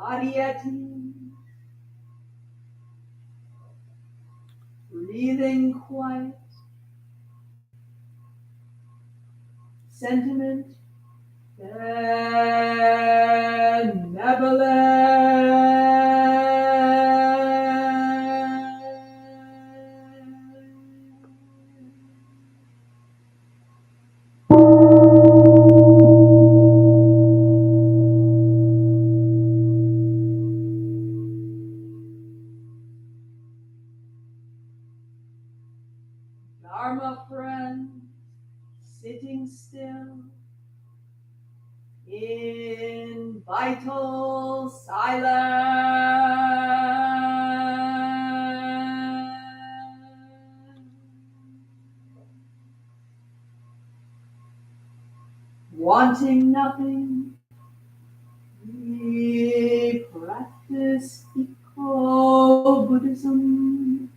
body at ease, breathing quiet, sentiment Dharma friend, sitting still in vital silence. Wanting nothing, we practice eco-Buddhism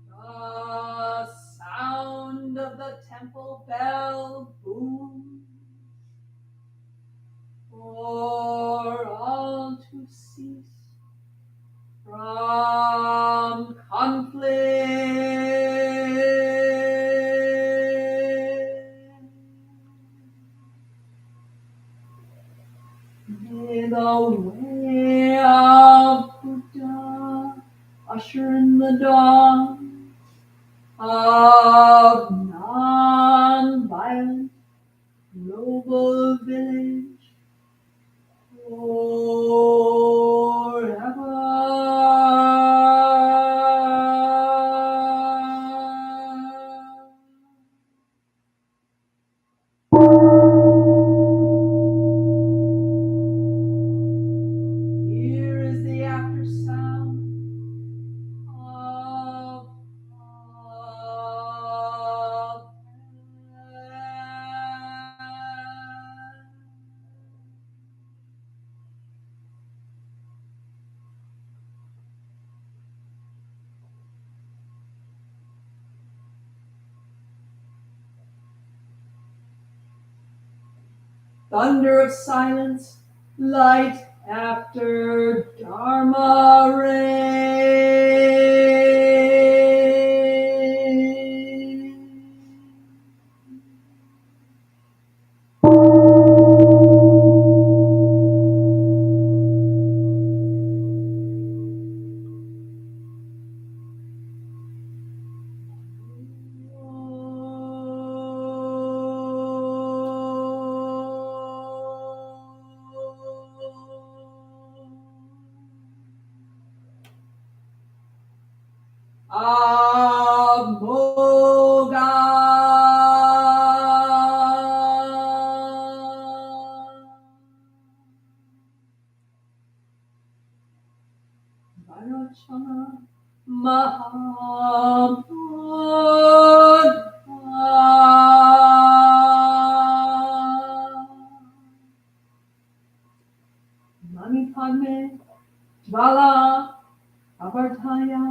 The sound of the temple bell booms for all to cease from conflict. May the way of Buddha usher in the dawn of non-violent global village forever. Here is the after sound of thunder of silence, light after Dharma rain. Amoga. Vairochana Mahabodha. Mani Padme Jvala Avartaya.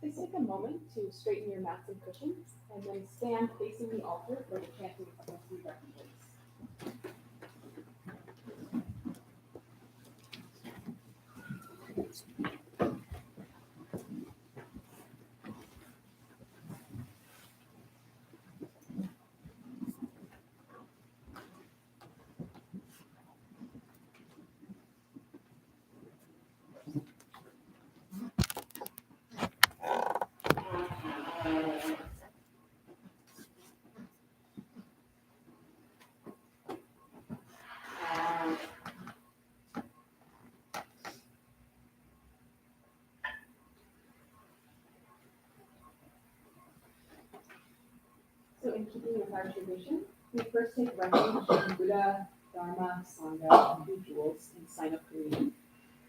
Please take a moment to straighten your mats and cushions, and then stand facing the altar for the chanting of the three refuges. So in keeping with our tradition, we first take refuge in Buddha, Dharma, Sangha, and the jewels in Sino-Korean,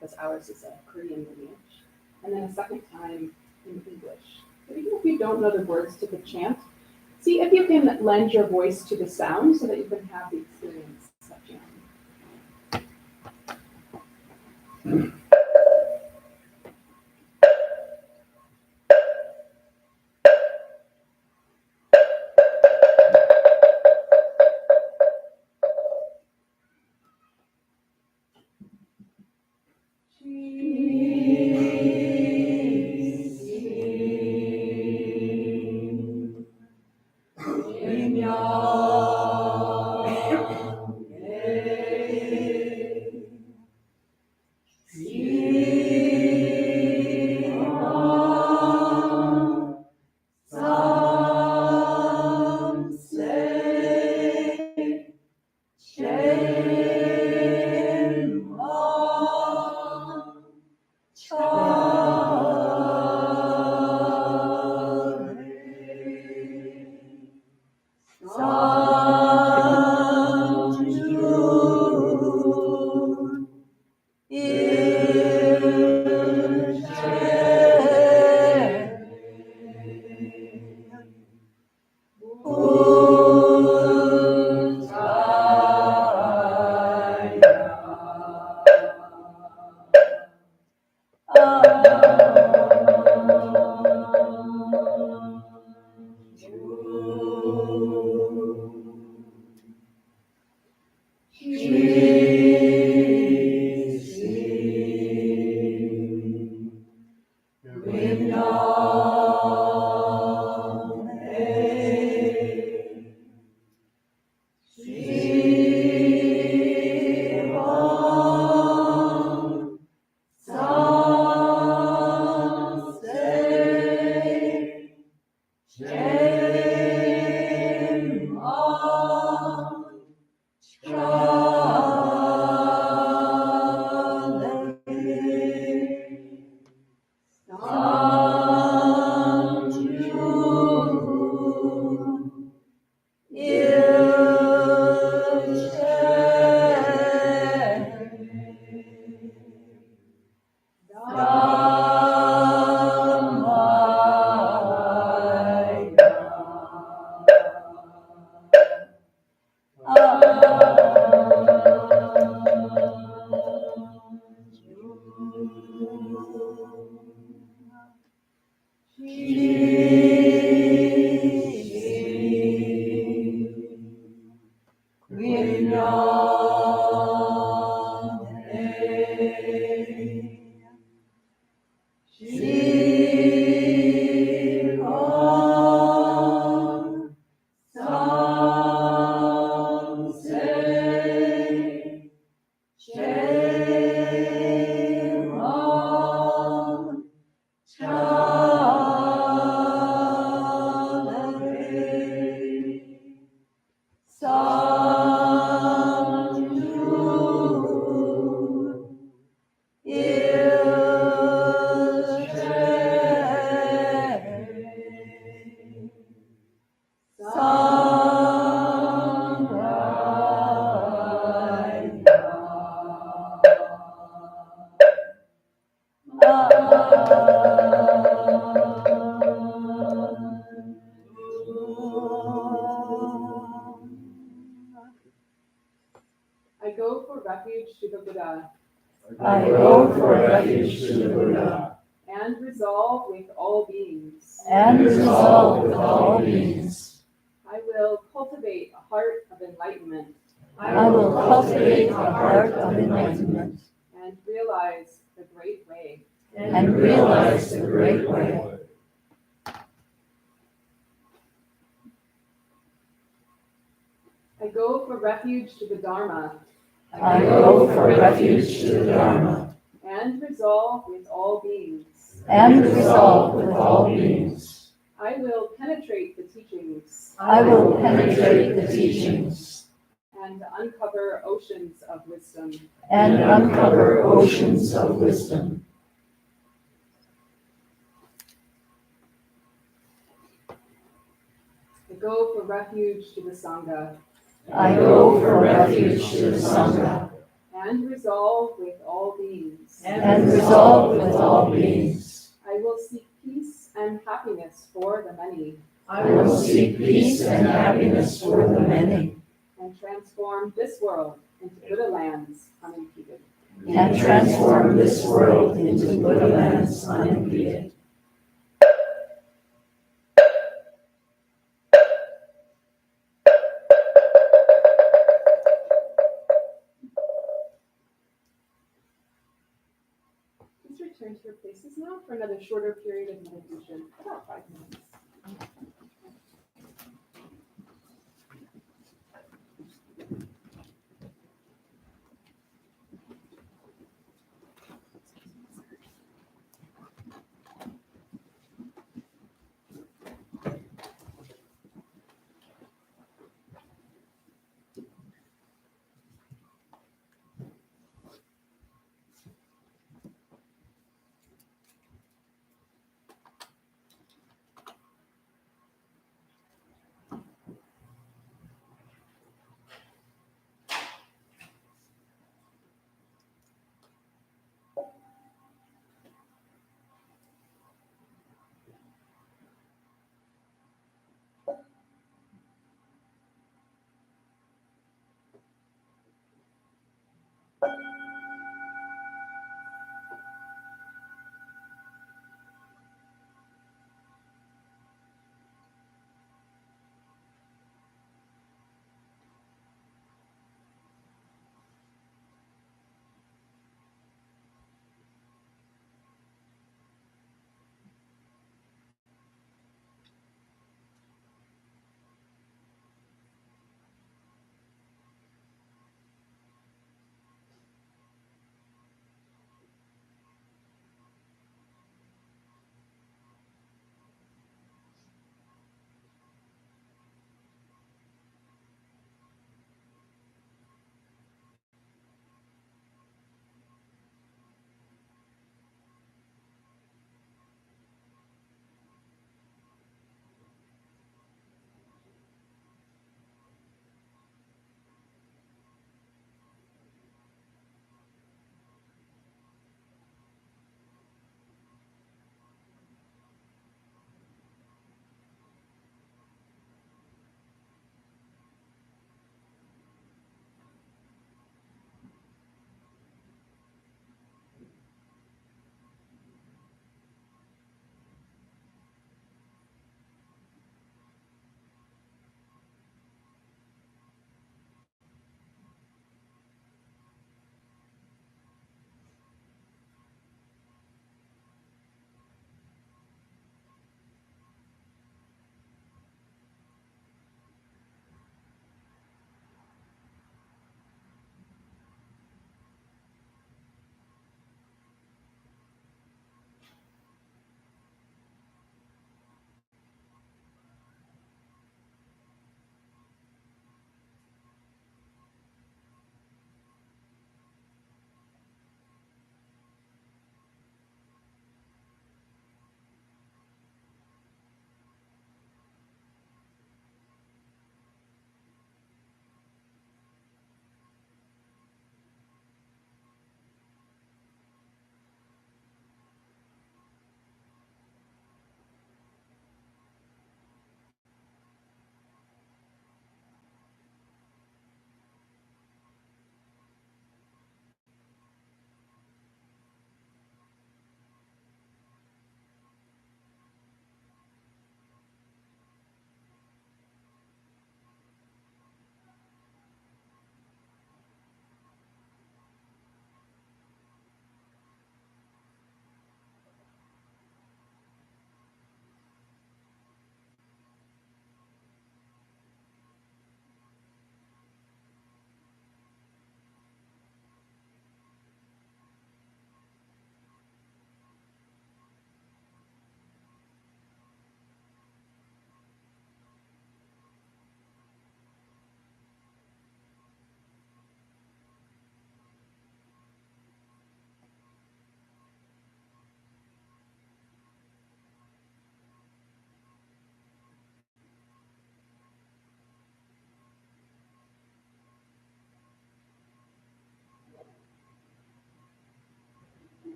because ours is a Korean lineage. And then a second time in English. But even if you don't know the words to the chant, see if you can lend your voice to the sound so that you can have the experience of chanting. I go for refuge to the Buddha. I go for refuge to the Buddha. And resolve with all beings. And resolve with all beings. I will cultivate a heart of enlightenment. I will cultivate a heart of enlightenment. And realize the great way. And realize the great way. I go for refuge to the Dharma. I go for refuge to the Dharma. And resolve with all beings. And resolve with all beings. I will penetrate the teachings I will penetrate the teachings and uncover oceans of wisdom. and uncover oceans of wisdom. I go for refuge to the Sangha I go for refuge to the Sangha and resolve with all beings. and resolve with all beings. I will seek peace and happiness for the many I will seek peace and happiness for the many and transform this world into Buddha lands unimpeded. and transform this world into Buddha lands unimpeded. Please return to your places now for another shorter period of meditation, about 5 minutes.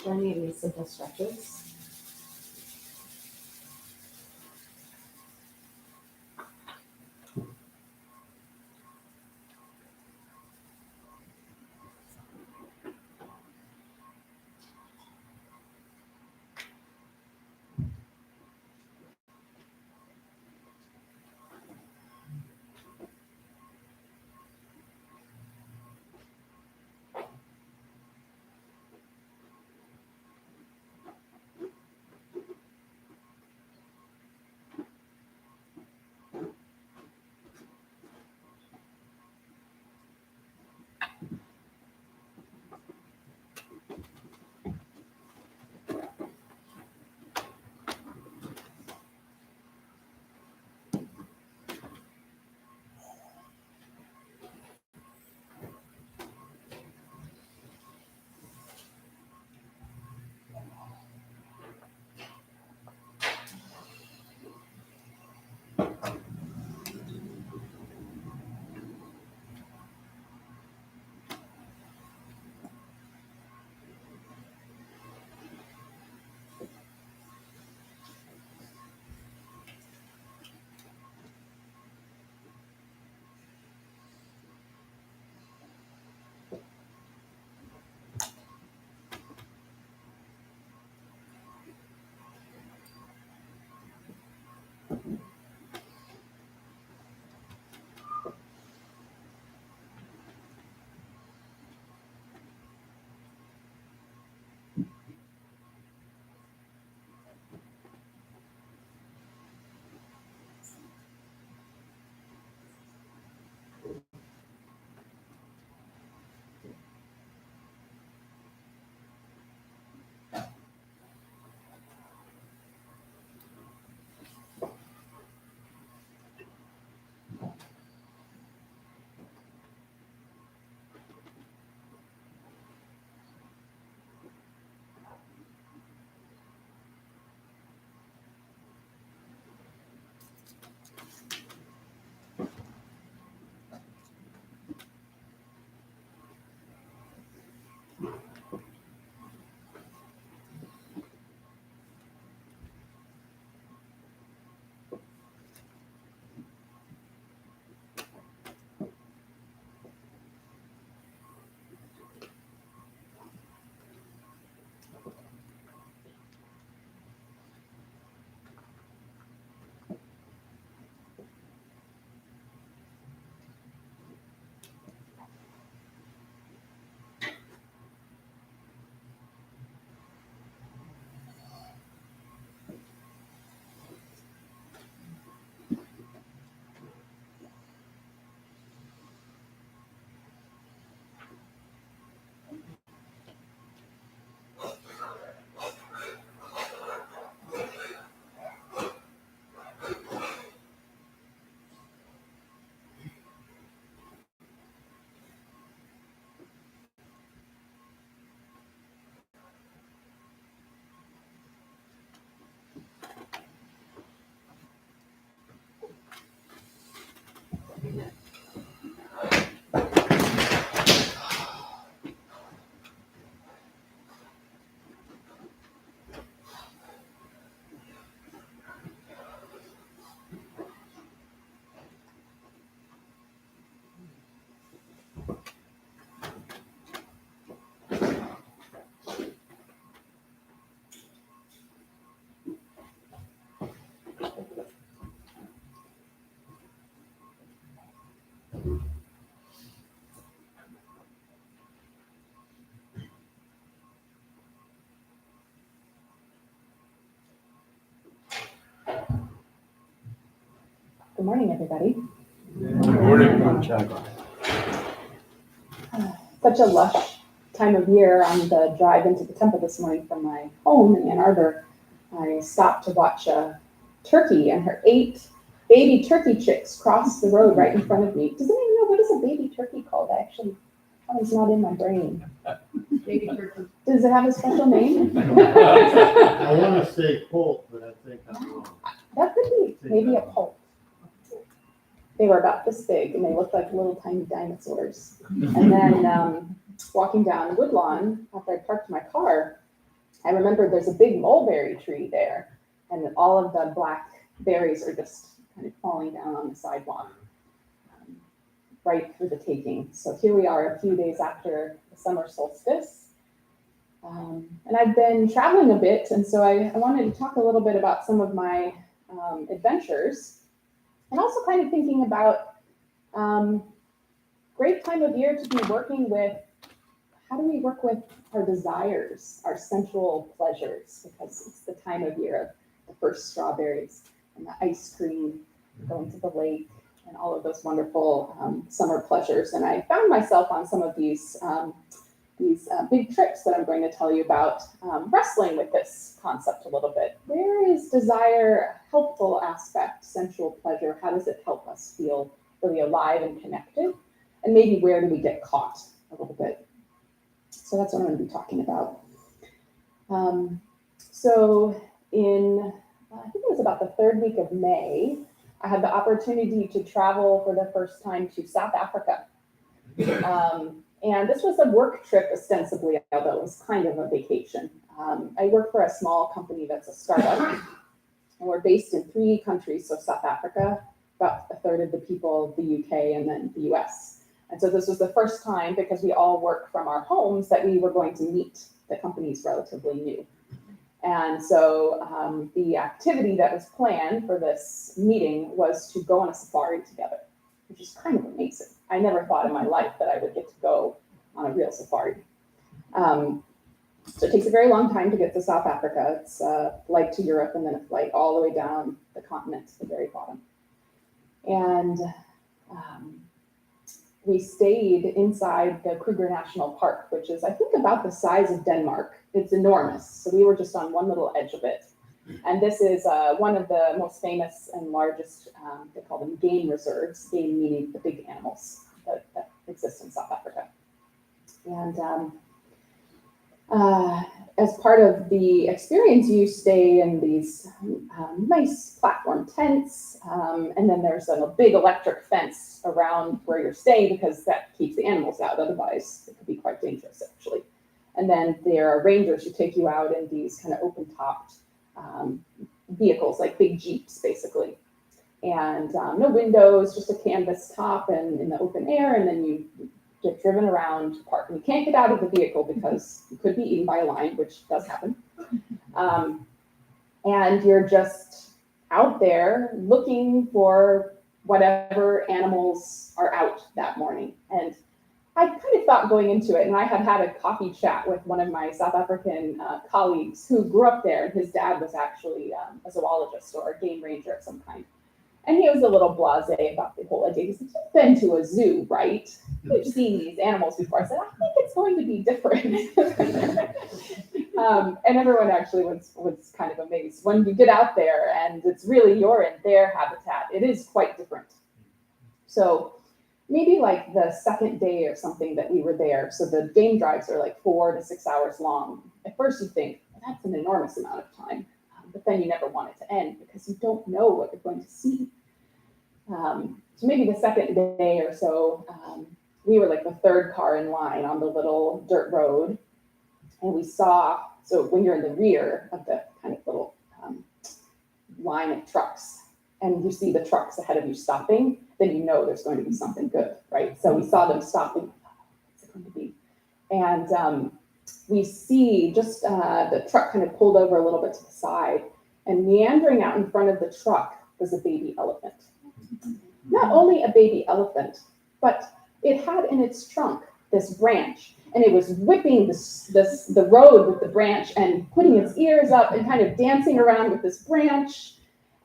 for any of these simple stretches. Good morning, everybody. Morning. Such a lush time of year. On the drive into the temple this morning from my home in Ann Arbor, I stopped to watch a turkey and her 8 baby turkey chicks cross the road right in front of me. Does anyone know what is a baby turkey called? That was not in my brain. Baby turkey. Does it have a special name? I want to say Colt, but I think I'm wrong. That could be maybe a poult. They were about this big and they looked like little tiny dinosaurs. And then walking down Woodlawn after I parked my car, I remember there's a big mulberry tree there, and all of the black berries are just kind of falling down on the sidewalk, right for the taking. So here we are a few days after the summer solstice. And I've been traveling a bit, and so I wanted to talk a little bit about some of my adventures, and also kind of thinking about great time of year to be working with. How do we work with our desires, our sensual pleasures? Because it's the time of year of the first strawberries and the ice cream, going to the lake, and all of those wonderful summer pleasures. And I found myself on some of these big trips that I'm going to tell you about, wrestling with this concept a little bit. Where is desire a helpful aspect, sensual pleasure? How does it help us feel really alive and connected? And maybe where do we get caught a little bit? So that's what I'm going to be talking about. So in, I think it was about the third week of May, I had the opportunity to travel for the first time to South Africa. And this was a work trip ostensibly, although it was kind of a vacation. I work for a small company that's a startup, and we're based in 3 countries. So South Africa, about a third of the people, the UK, and then the US. And so this was the first time, because we all work from our homes, that we were going to meet. The company's relatively new. And so the activity that was planned for this meeting was to go on a safari together, which is kind of amazing. I never thought in my life that I would get to go on a real safari. So it takes a very long time to get to South Africa. It's a flight to Europe and then a flight all the way down the continent to the very bottom. And we stayed inside the Kruger National Park, which is, I think, about the size of Denmark. It's enormous. So we were just on one little edge of it. And this is one of the most famous and largest, they call them game reserves, game meaning the big animals that exist in South Africa. And as part of the experience, you stay in these nice platform tents, and then there's a big electric fence around where you're staying because that keeps the animals out. Otherwise, it could be quite dangerous, actually. And then there are rangers who take you out in these kind of open-topped vehicles, like big Jeeps, basically. And no windows, just a canvas top and in the open air, and then you get driven around the park. And you can't get out of the vehicle because you could be eaten by a lion, which does happen. And you're just out there looking for whatever animals are out that morning. And I kind of thought going into it, and I had a coffee chat with one of my South African colleagues who grew up there, and his dad was actually a zoologist or a game ranger of some kind. And he was a little blasé about the whole idea. He said, "You've been to a zoo, right? You've seen these animals before." I said, "I think it's going to be different." And everyone actually was kind of amazed. When you get out there and it's really, you're in their habitat, it is quite different. So maybe like the second day or something that we were there, so the game drives are like 4 to 6 hours long. At first you think, that's an enormous amount of time. But then you never want it to end because you don't know what you're going to see. So maybe the second day or so, we were like the third car in line on the little dirt road. And we saw, so when you're in the rear of the kind of little line of trucks, and you see the trucks ahead of you stopping, then you know there's going to be something good, right? So we saw them stopping. What's it going to be? And we see just the truck kind of pulled over a little bit to the side, and meandering out in front of the truck was a baby elephant. Not only a baby elephant, but it had in its trunk this branch, and it was whipping the road with the branch and putting its ears up and kind of dancing around with this branch.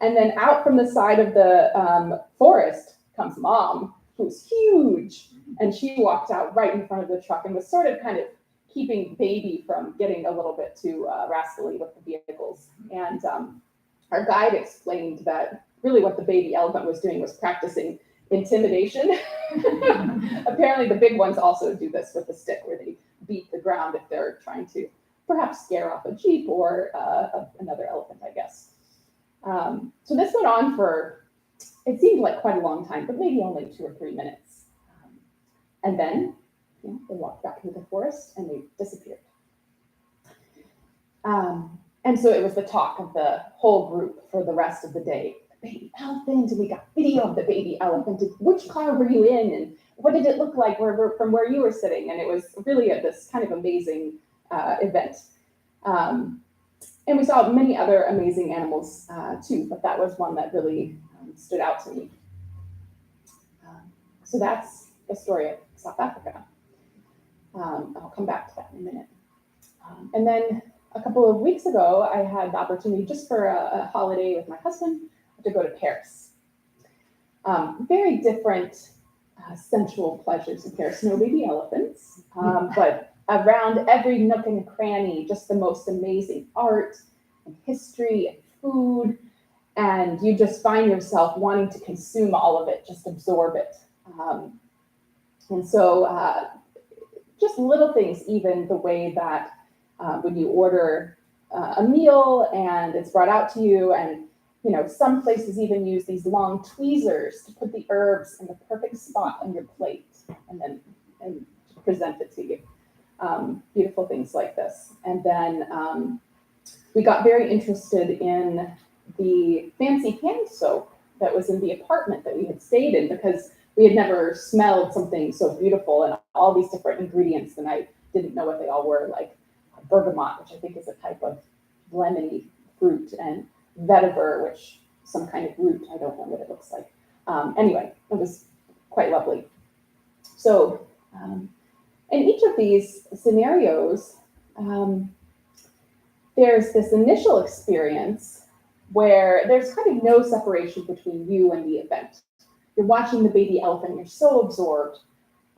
And then out from the side of the forest comes Mom, who's huge, and she walked out right in front of the truck and was sort of kind of keeping baby from getting a little bit too rascally with the vehicles. And our guide explained that really what the baby elephant was doing was practicing intimidation. Apparently the big ones also do this with a stick, where they beat the ground if they're trying to perhaps scare off a Jeep or another elephant, I guess. So this went on for, it seemed like quite a long time, but maybe only 2 or 3 minutes. And then they walked back into the forest and they disappeared. And so it was the talk of the whole group for the rest of the day. The baby elephant, and we got video of the baby elephant. Which car were you in, and what did it look like from where you were sitting? And it was really this kind of amazing event. And we saw many other amazing animals too, but that was one that really stood out to me. So that's the story of South Africa. I'll come back to that in a minute. And then a couple of weeks ago, I had the opportunity just for a holiday with my husband to go to Paris. Very different sensual pleasures in Paris. No baby elephants, but around every nook and cranny, just the most amazing art and history and food. And you just find yourself wanting to consume all of it, just absorb it. And so just little things, even the way that when you order a meal and it's brought out to you, and some places even use these long tweezers to put the herbs in the perfect spot on your plate and present it to you. Beautiful things like this. And then we got very interested in the fancy hand soap that was in the apartment that we had stayed in, because we had never smelled something so beautiful and all these different ingredients, and I didn't know what they all were, like bergamot, which I think is a type of lemony fruit, and vetiver, which some kind of root, I don't know what it looks like. Anyway, it was quite lovely. So in each of these scenarios, there's this initial experience where there's kind of no separation between you and the event. You're watching the baby elephant, you're so absorbed.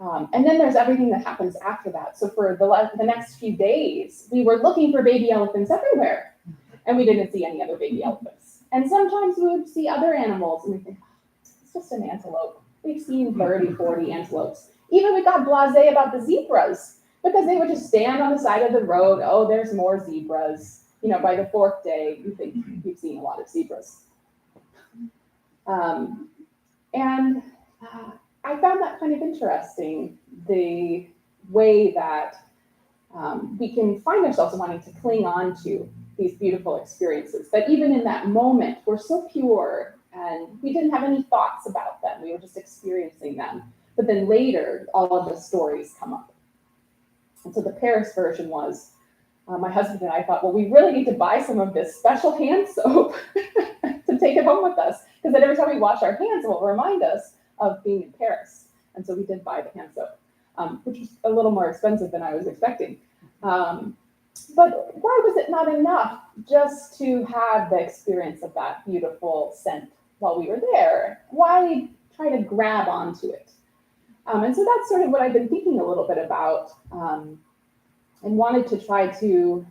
And then there's everything that happens after that. So for the next few days, we were looking for baby elephants everywhere, and we didn't see any other baby elephants. And sometimes we would see other animals, and we think, it's just an antelope. We've seen 30, 40 antelopes. Even we got blasé about the zebras, because they would just stand on the side of the road. Oh, there's more zebras. By the fourth day, you think you've seen a lot of zebras. I found that kind of interesting, the way that we can find ourselves wanting to cling on to these beautiful experiences, that even in that moment, we're so pure and we didn't have any thoughts about them. We were just experiencing them. But then later, all of the stories come up. And so the Paris version was, my husband and I thought, well, we really need to buy some of this special hand soap to take it home with us, because then every time we wash our hands, it will remind us of being in Paris. And so we did buy the hand soap, which was a little more expensive than I was expecting. But why was it not enough just to have the experience of that beautiful scent while we were there? Why try to grab onto it? And so that's sort of what I've been thinking a little bit about, and wanted to try to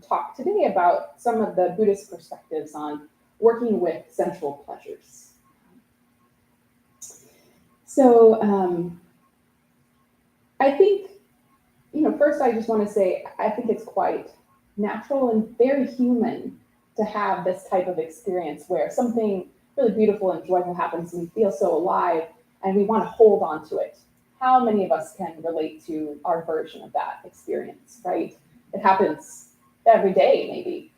talk today about some of the Buddhist perspectives on working with sensual pleasures. So I think, first I just want to say, I think it's quite natural and very human to have this type of experience where something really beautiful and joyful happens and we feel so alive and we want to hold on to it. How many of us can relate to our version of that experience, right? It happens every day, maybe.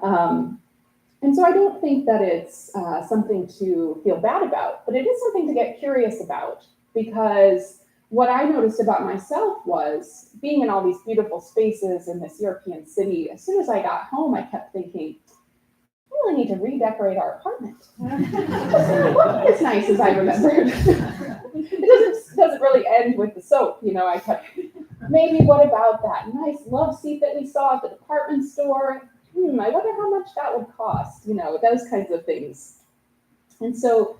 And so I don't think that it's something to feel bad about, but it is something to get curious about, because what I noticed about myself was being in all these beautiful spaces in this European city. As soon as I got home, I kept thinking, I really need to redecorate our apartment. It doesn't look as nice as I remembered. It doesn't really end with the soap, I kept, maybe what about that nice love seat that we saw at the department store? I wonder how much that would cost, those kinds of things. And so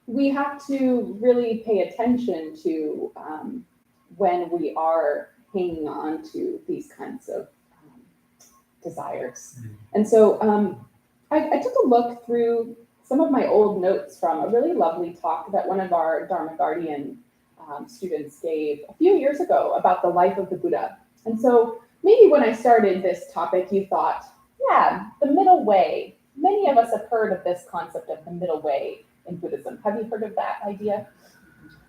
we have to really pay attention to when we are hanging on to these kinds of desires. And so I took a look through some of my old notes from a really lovely talk that one of our Dharma Guardian students gave a few years ago about the life of the Buddha. And so maybe when I started this topic, you thought, yeah, the middle way. Many of us have heard of this concept of the middle way in Buddhism. Have you heard of that idea?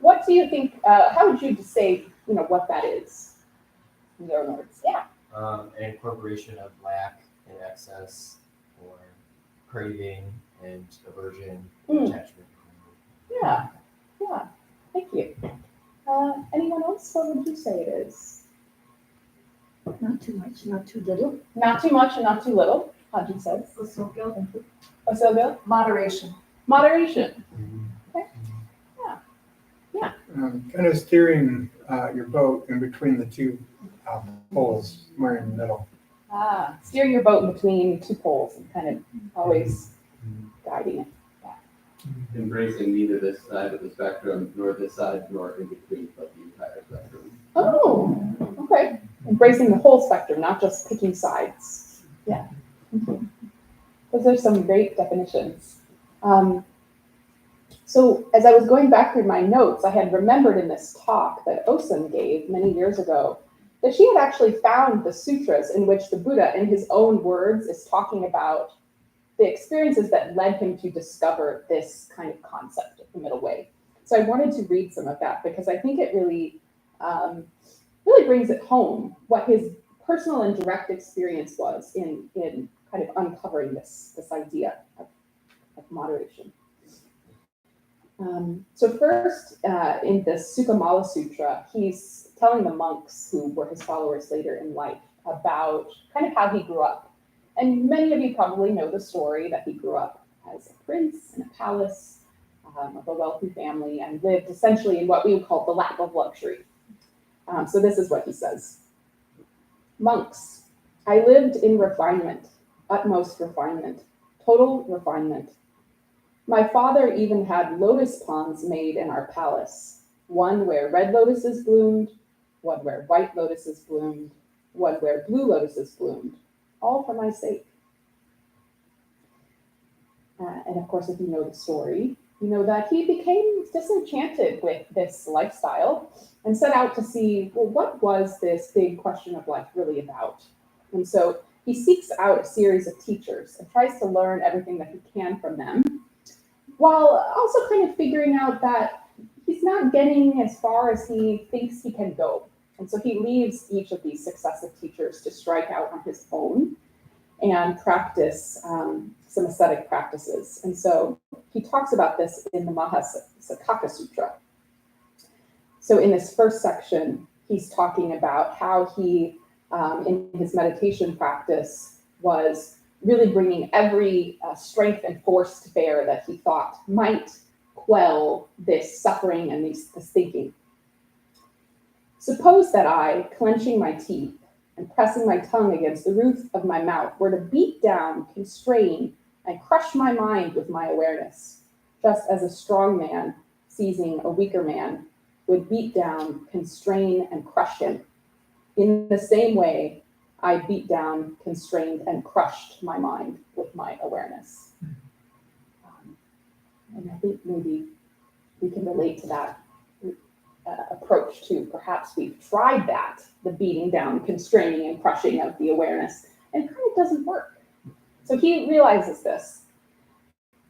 What do you think, how would you say, what that is in your words? Yeah. an incorporation of lack and excess, or craving and aversion, attachment. Yeah, yeah, thank you. Anyone else? What would you say it is? Not too much, not too little. Not too much and not too little, Haji says. Osilga? Moderation. Moderation. Kind of steering your boat in between the two poles, somewhere in the middle. Steering your boat between two poles and kind of always guiding it. Embracing neither this side of the spectrum nor this side nor in between, but the entire spectrum. Oh, okay. Embracing the whole spectrum, not just picking sides. Yeah. Those are some great definitions. So as I was going back through my notes, I had remembered in this talk that Osun gave many years ago that she had actually found the sutras in which the Buddha, in his own words, is talking about the experiences that led him to discover this kind of concept of the middle way. So I wanted to read some of that because I think it really, really brings it home what his personal and direct experience was in kind of uncovering this idea of moderation. So first, in the Sukamala Sutra, he's telling the monks who were his followers later in life about kind of how he grew up. And many of you probably know the story that he grew up as a prince in a palace of a wealthy family and lived essentially in what we would call the lap of luxury. So this is what he says. Monks, I lived in refinement, utmost refinement, total refinement. My father even had lotus ponds made in our palace, one where red lotuses bloomed, one where white lotuses bloomed, one where blue lotuses bloomed, all for my sake. And of course, if you know the story, you know that he became disenchanted with this lifestyle and set out to see, well, what was this big question of life really about? And so he seeks out a series of teachers and tries to learn everything that he can from them, while also kind of figuring out that he's not getting as far as he thinks he can go. And so he leaves each of these successive teachers to strike out on his own and practice some ascetic practices. And so he talks about this in the Mahasakaka Sutra. So in this first section, he's talking about how he, in his meditation practice, was really bringing every strength and force to bear that he thought might quell this suffering and this thinking. Suppose that I, clenching my teeth and pressing my tongue against the roof of my mouth, were to beat down, constrain, and crush my mind with my awareness, just as a strong man seizing a weaker man would beat down, constrain, and crush him. In the same way, I beat down, constrained, and crushed my mind with my awareness. And I think maybe we can relate to that approach too. Perhaps we've tried that, the beating down, constraining, and crushing of the awareness, and it kind of doesn't work. So he realizes this.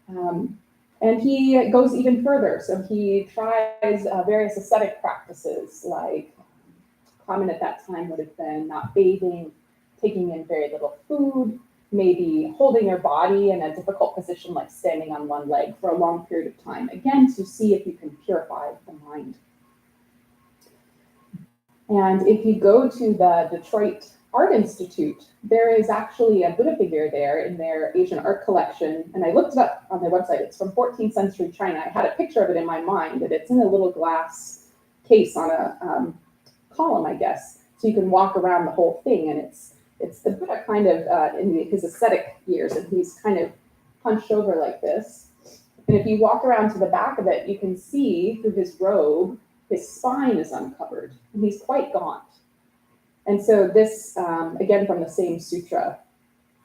And he goes even further. So he tries various ascetic practices, like common at that time would have been not bathing, taking in very little food, maybe holding your body in a difficult position like standing on one leg for a long period of time, again, to see if you can purify the mind. And if you go to the Detroit Art Institute, there is actually a Buddha figure there in their Asian art collection. And I looked it up on their website. It's from 14th century China. I had a picture of it in my mind, and it's in a little glass case on a column, I guess. So you can walk around the whole thing. And it's the Buddha kind of in his ascetic years. And he's kind of hunched over like this. And if you walk around to the back of it, you can see through his robe, his spine is uncovered. And he's quite gaunt. And so this, again, from the same sutra,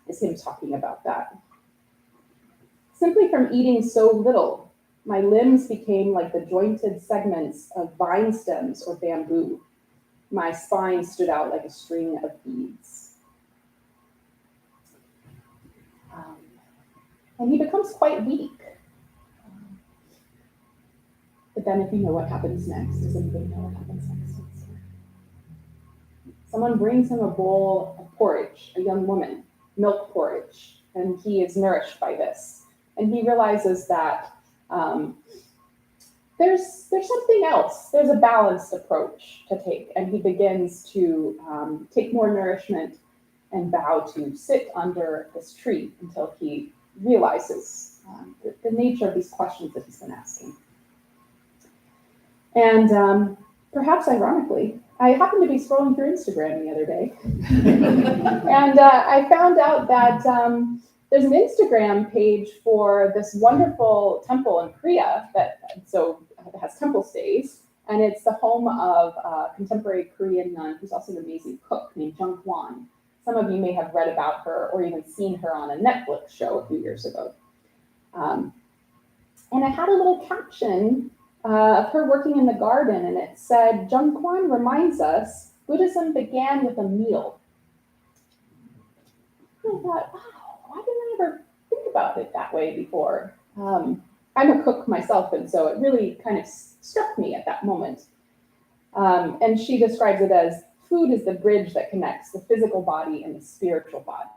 is him talking about that. Simply from eating so little, my limbs became like the jointed segments of vine stems or bamboo. My spine stood out like a string of beads. And he becomes quite weak. But then if you know what happens next, does anybody know what happens next? someone brings him a bowl of porridge, a young woman, milk porridge, and he is nourished by this. And he realizes that there's something else. There's a balanced approach to take, and he begins to take more nourishment and vow to sit under this tree until he realizes the nature of these questions that he's been asking. And perhaps ironically, I happened to be scrolling through Instagram the other day, and I found out that there's an Instagram page for this wonderful temple in Korea that has temple stays, and it's the home of a contemporary Korean nun who's also an amazing cook named Jung Hwan. Some of you may have read about her or even seen her on a Netflix show a few years ago. And I had a little caption of her working in the garden, and it said, Jung Hwan reminds us Buddhism began with a meal. And I thought, wow, why didn't I ever think about it that way before? I'm a cook myself, and so it really kind of struck me at that moment. And she describes it as food is the bridge that connects the physical body and the spiritual body.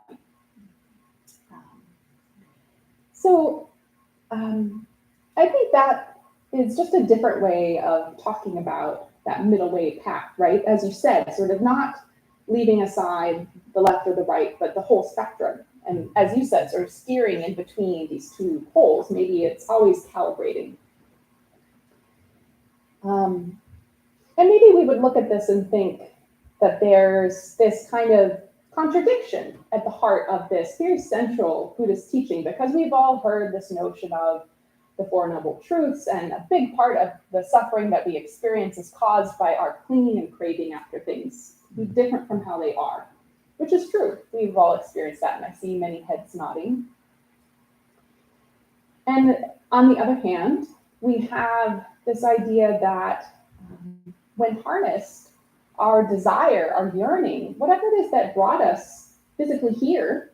I think that is just a different way of talking about that middle way path, right? As you said, sort of not leaving aside the left or the right, but the whole spectrum. And as you said, sort of steering in between these two poles. Maybe it's always calibrating. And maybe we would look at this and think that there's this kind of contradiction at the heart of this very central Buddhist teaching, because we've all heard this notion of the Four Noble Truths, and a big part of the suffering that we experience is caused by our clinging and craving after things to be different from how they are, which is true. We've all experienced that, and I see many heads nodding. And on the other hand, we have this idea that when harnessed, our desire, our yearning, whatever it is that brought us physically here,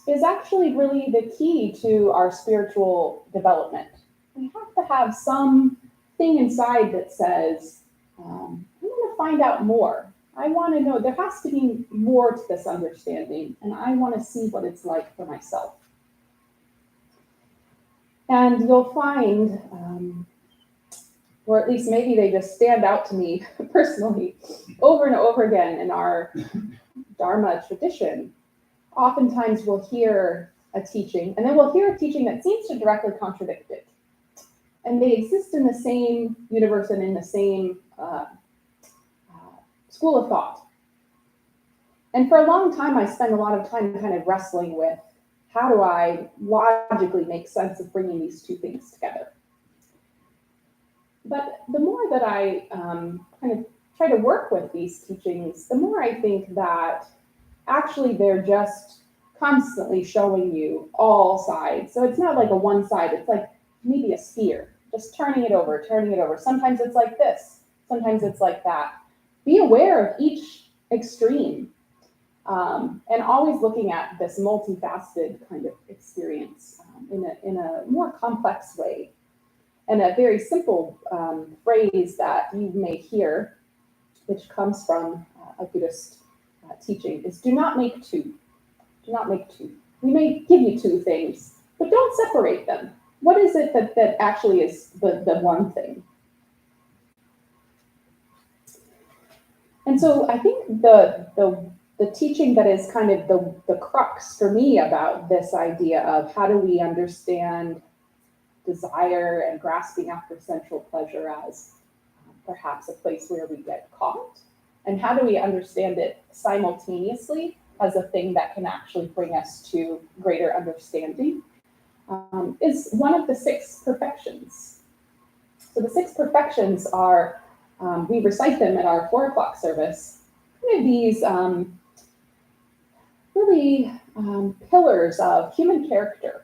is actually really the key to our spiritual development. We have to have some thing inside that says, I want to find out more. I want to know, there has to be more to this understanding, and I want to see what it's like for myself. And you'll find, or at least maybe they just stand out to me personally, over and over again in our Dharma tradition. Oftentimes we'll hear a teaching, and then we'll hear a teaching that seems to directly contradict it. And they exist in the same universe and in the same school of thought. And for a long time, I spent a lot of time kind of wrestling with, how do I logically make sense of bringing these two things together? But the more that I kind of try to work with these teachings, the more I think that actually they're just constantly showing you all sides. So it's not like a one side, it's like maybe a sphere, just turning it over. Sometimes it's like this, sometimes it's like that. Be aware of each extreme, and always looking at this multifaceted kind of experience in a more complex way. And a very simple phrase that you may hear, which comes from a Buddhist teaching, is do not make two. Do not make two. We may give you two things, but don't separate them. What is it that actually is the one thing? And so I think the teaching that is kind of the crux for me about this idea of how do we understand desire and grasping after sensual pleasure as perhaps a place where we get caught, and how do we understand it simultaneously as a thing that can actually bring us to greater understanding, is one of the 6 perfections. So the 6 perfections are, we recite them at our 4 o'clock service, kind of these pillars of human character.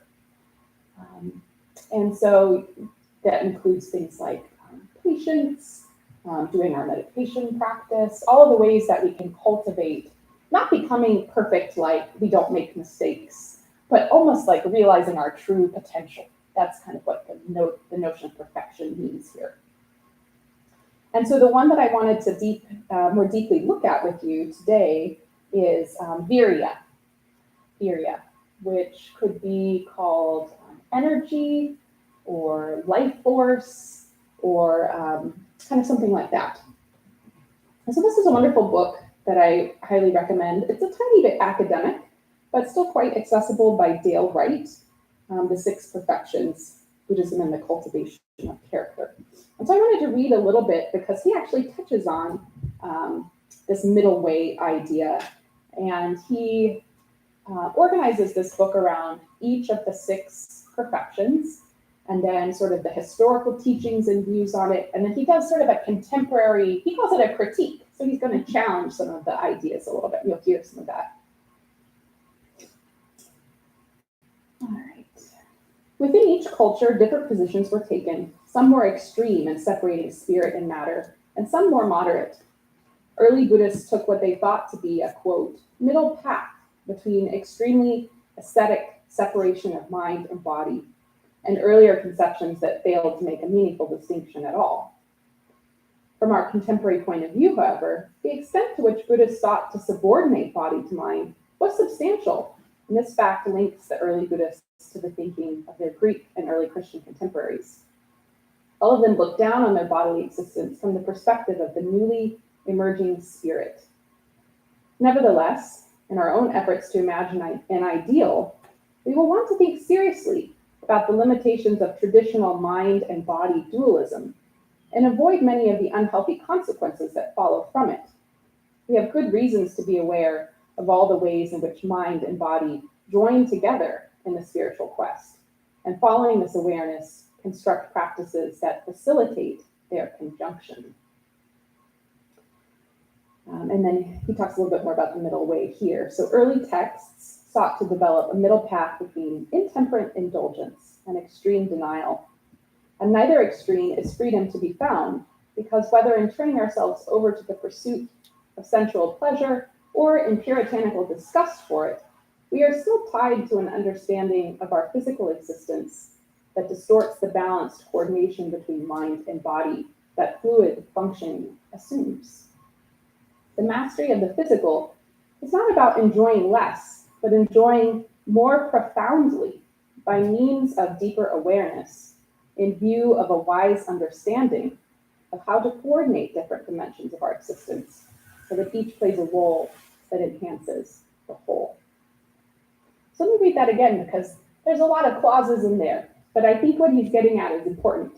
And so that includes things like patience, doing our meditation practice, all of the ways that we can cultivate, not becoming perfect, like we don't make mistakes, but almost like realizing our true potential. That's kind of what the notion of perfection means here. And so the one that I wanted to more deeply look at with you today is Virya, which could be called energy or life force or kind of something like that. And so this is a wonderful book that I highly recommend. It's a tiny bit academic, but still quite accessible, by Dale Wright, The Six Perfections, Buddhism and the Cultivation of Character. And so I wanted to read a little bit because he actually touches on this middle way idea, and he organizes this book around each of the six perfections, and then sort of the historical teachings and views on it. And then he does sort of a contemporary, he calls it a critique. So he's going to challenge some of the ideas a little bit. You'll hear some of that. All right. Within each culture, different positions were taken, some more extreme in separating spirit and matter, and some more moderate. Early Buddhists took what they thought to be a, quote, middle path between extremely ascetic separation of mind and body, and earlier conceptions that failed to make a meaningful distinction at all. From our contemporary point of view, however, the extent to which Buddhists sought to subordinate body to mind was substantial, and this fact links the early Buddhists to the thinking of their Greek and early Christian contemporaries. All of them looked down on their bodily existence from the perspective of the newly emerging spirit. Nevertheless, in our own efforts to imagine an ideal, we will want to think seriously about the limitations of traditional mind and body dualism and avoid many of the unhealthy consequences that follow from it. We have good reasons to be aware of all the ways in which mind and body join together in the spiritual quest, and following this awareness, construct practices that facilitate their conjunction. And then he talks a little bit more about the middle way here. So early texts sought to develop a middle path between intemperate indulgence and extreme denial. And neither extreme is freedom to be found, because whether in turning ourselves over to the pursuit of sensual pleasure or in puritanical disgust for it, we are still tied to an understanding of our physical existence that distorts the balanced coordination between mind and body that fluid functioning assumes. The mastery of the physical is not about enjoying less, but enjoying more profoundly by means of deeper awareness in view of a wise understanding of how to coordinate different dimensions of our existence so that each plays a role that enhances the whole. So let me read that again because there's a lot of clauses in there, but I think what he's getting at is important.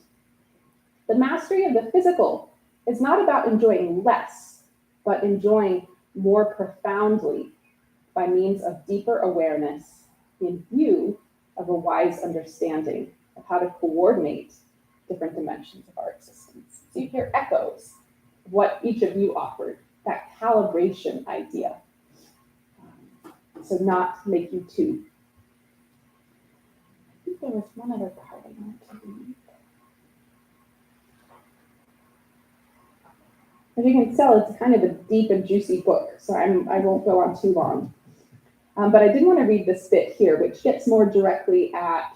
The mastery of the physical is not about enjoying less, but enjoying more profoundly by means of deeper awareness in view of a wise understanding of how to coordinate different dimensions of our existence. So you hear echoes of what each of you offered, that calibration idea. So not make you two. I think there was one other part I wanted to read. As you can tell, it's kind of a deep and juicy book, so I won't go on too long. But I did want to read this bit here, which gets more directly at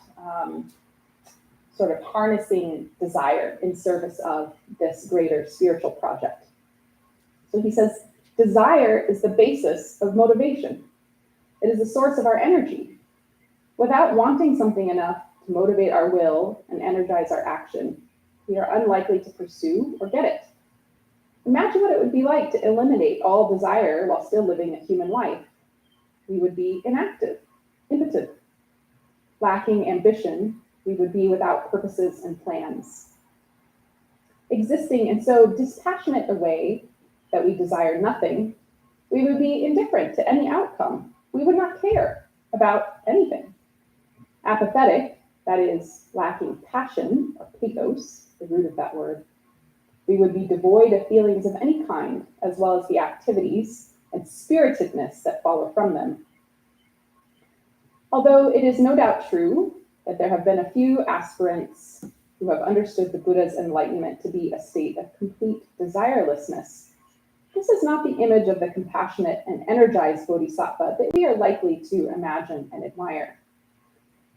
sort of harnessing desire in service of this greater spiritual project. So he says, desire is the basis of motivation. It is the source of our energy. Without wanting something enough to motivate our will and energize our action, we are unlikely to pursue or get it. Imagine what it would be like to eliminate all desire while still living a human life. We would be inactive, impotent. Lacking ambition, we would be without purposes and plans. Existing in so dispassionate a way that we desire nothing, we would be indifferent to any outcome. We would not care about anything. Apathetic, that is, lacking passion, or pathos, the root of that word, we would be devoid of feelings of any kind, as well as the activities and spiritedness that follow from them. Although it is no doubt true that there have been a few aspirants who have understood the Buddha's enlightenment to be a state of complete desirelessness, this is not the image of the compassionate and energized bodhisattva that we are likely to imagine and admire.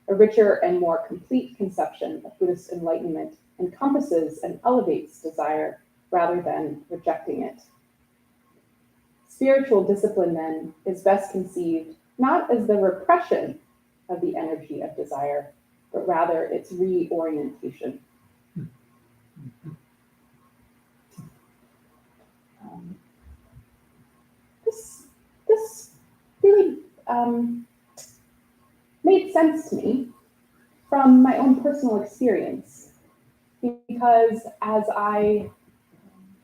A richer and more complete conception of Buddhist enlightenment encompasses and elevates desire rather than rejecting it. Spiritual discipline, then, is best conceived not as the repression of the energy of desire, but rather its reorientation. This really made sense to me from my own personal experience, because as I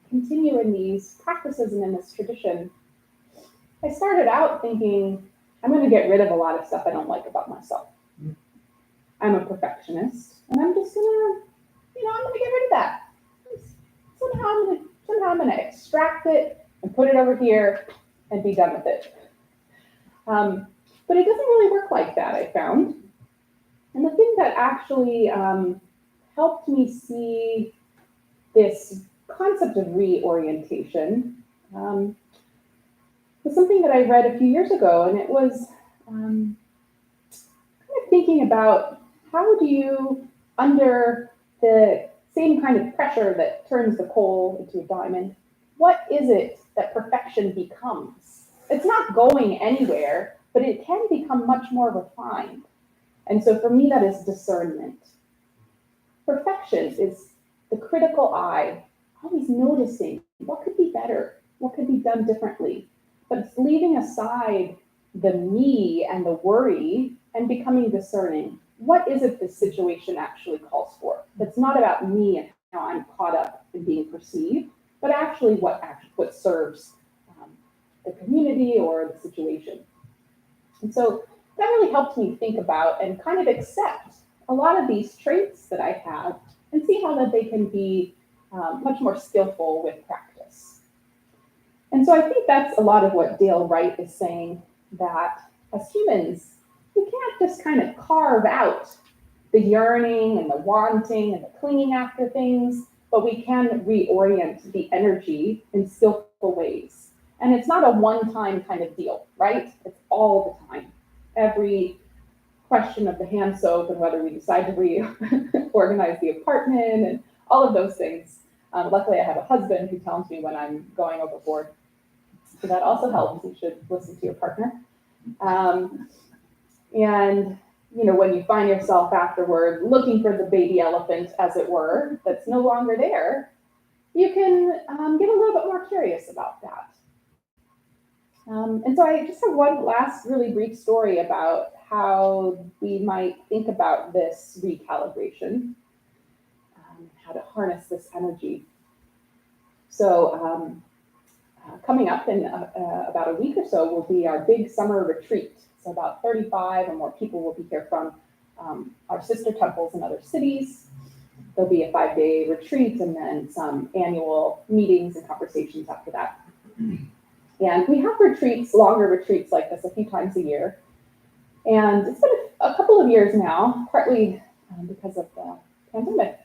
continue in these practices and in this tradition, I started out thinking, I'm going to get rid of a lot of stuff I don't like about myself. I'm a perfectionist, and I'm just gonna, I'm gonna get rid of that. Somehow I'm gonna extract it and put it over here and be done with it. But it doesn't really work like that, I found. And the thing that actually helped me see this concept of reorientation was something that I read a few years ago, and it was kind of thinking about how do you, under the same kind of pressure that turns the coal into a diamond, what is it that perfection becomes? It's not going anywhere, but it can become much more refined. And so for me, that is discernment. Perfection is the critical eye, always noticing what could be better, what could be done differently, but it's leaving aside the me and the worry and becoming discerning. What is it this situation actually calls for? That's not about me and how I'm caught up in being perceived, but actually what serves the community or the situation. And so that really helped me think about and kind of accept a lot of these traits that I have and see how that they can be much more skillful with practice. And so I think that's a lot of what Dale Wright is saying, that as humans, we can't just kind of carve out the yearning and the wanting and the clinging after things, but we can reorient the energy in skillful ways. And it's not a one-time kind of deal, right? It's all the time. Every question of the hand soap and whether we decide to reorganize the apartment and all of those things. Luckily, I have a husband who tells me when I'm going overboard. So that also helps. You should listen to your partner. And when you find yourself afterward looking for the baby elephant, as it were, that's no longer there, you can get a little bit more curious about that. And so I just have one last really brief story about how we might think about this recalibration, how to harness this energy. So coming up in about a week or so will be our big summer retreat. So about 35 or more people will be here from our sister temples in other cities. There'll be a 5-day retreat and then some annual meetings and conversations after that. And we have retreats, longer retreats like this a few times a year. And it's been a couple of years now, partly because of the pandemic.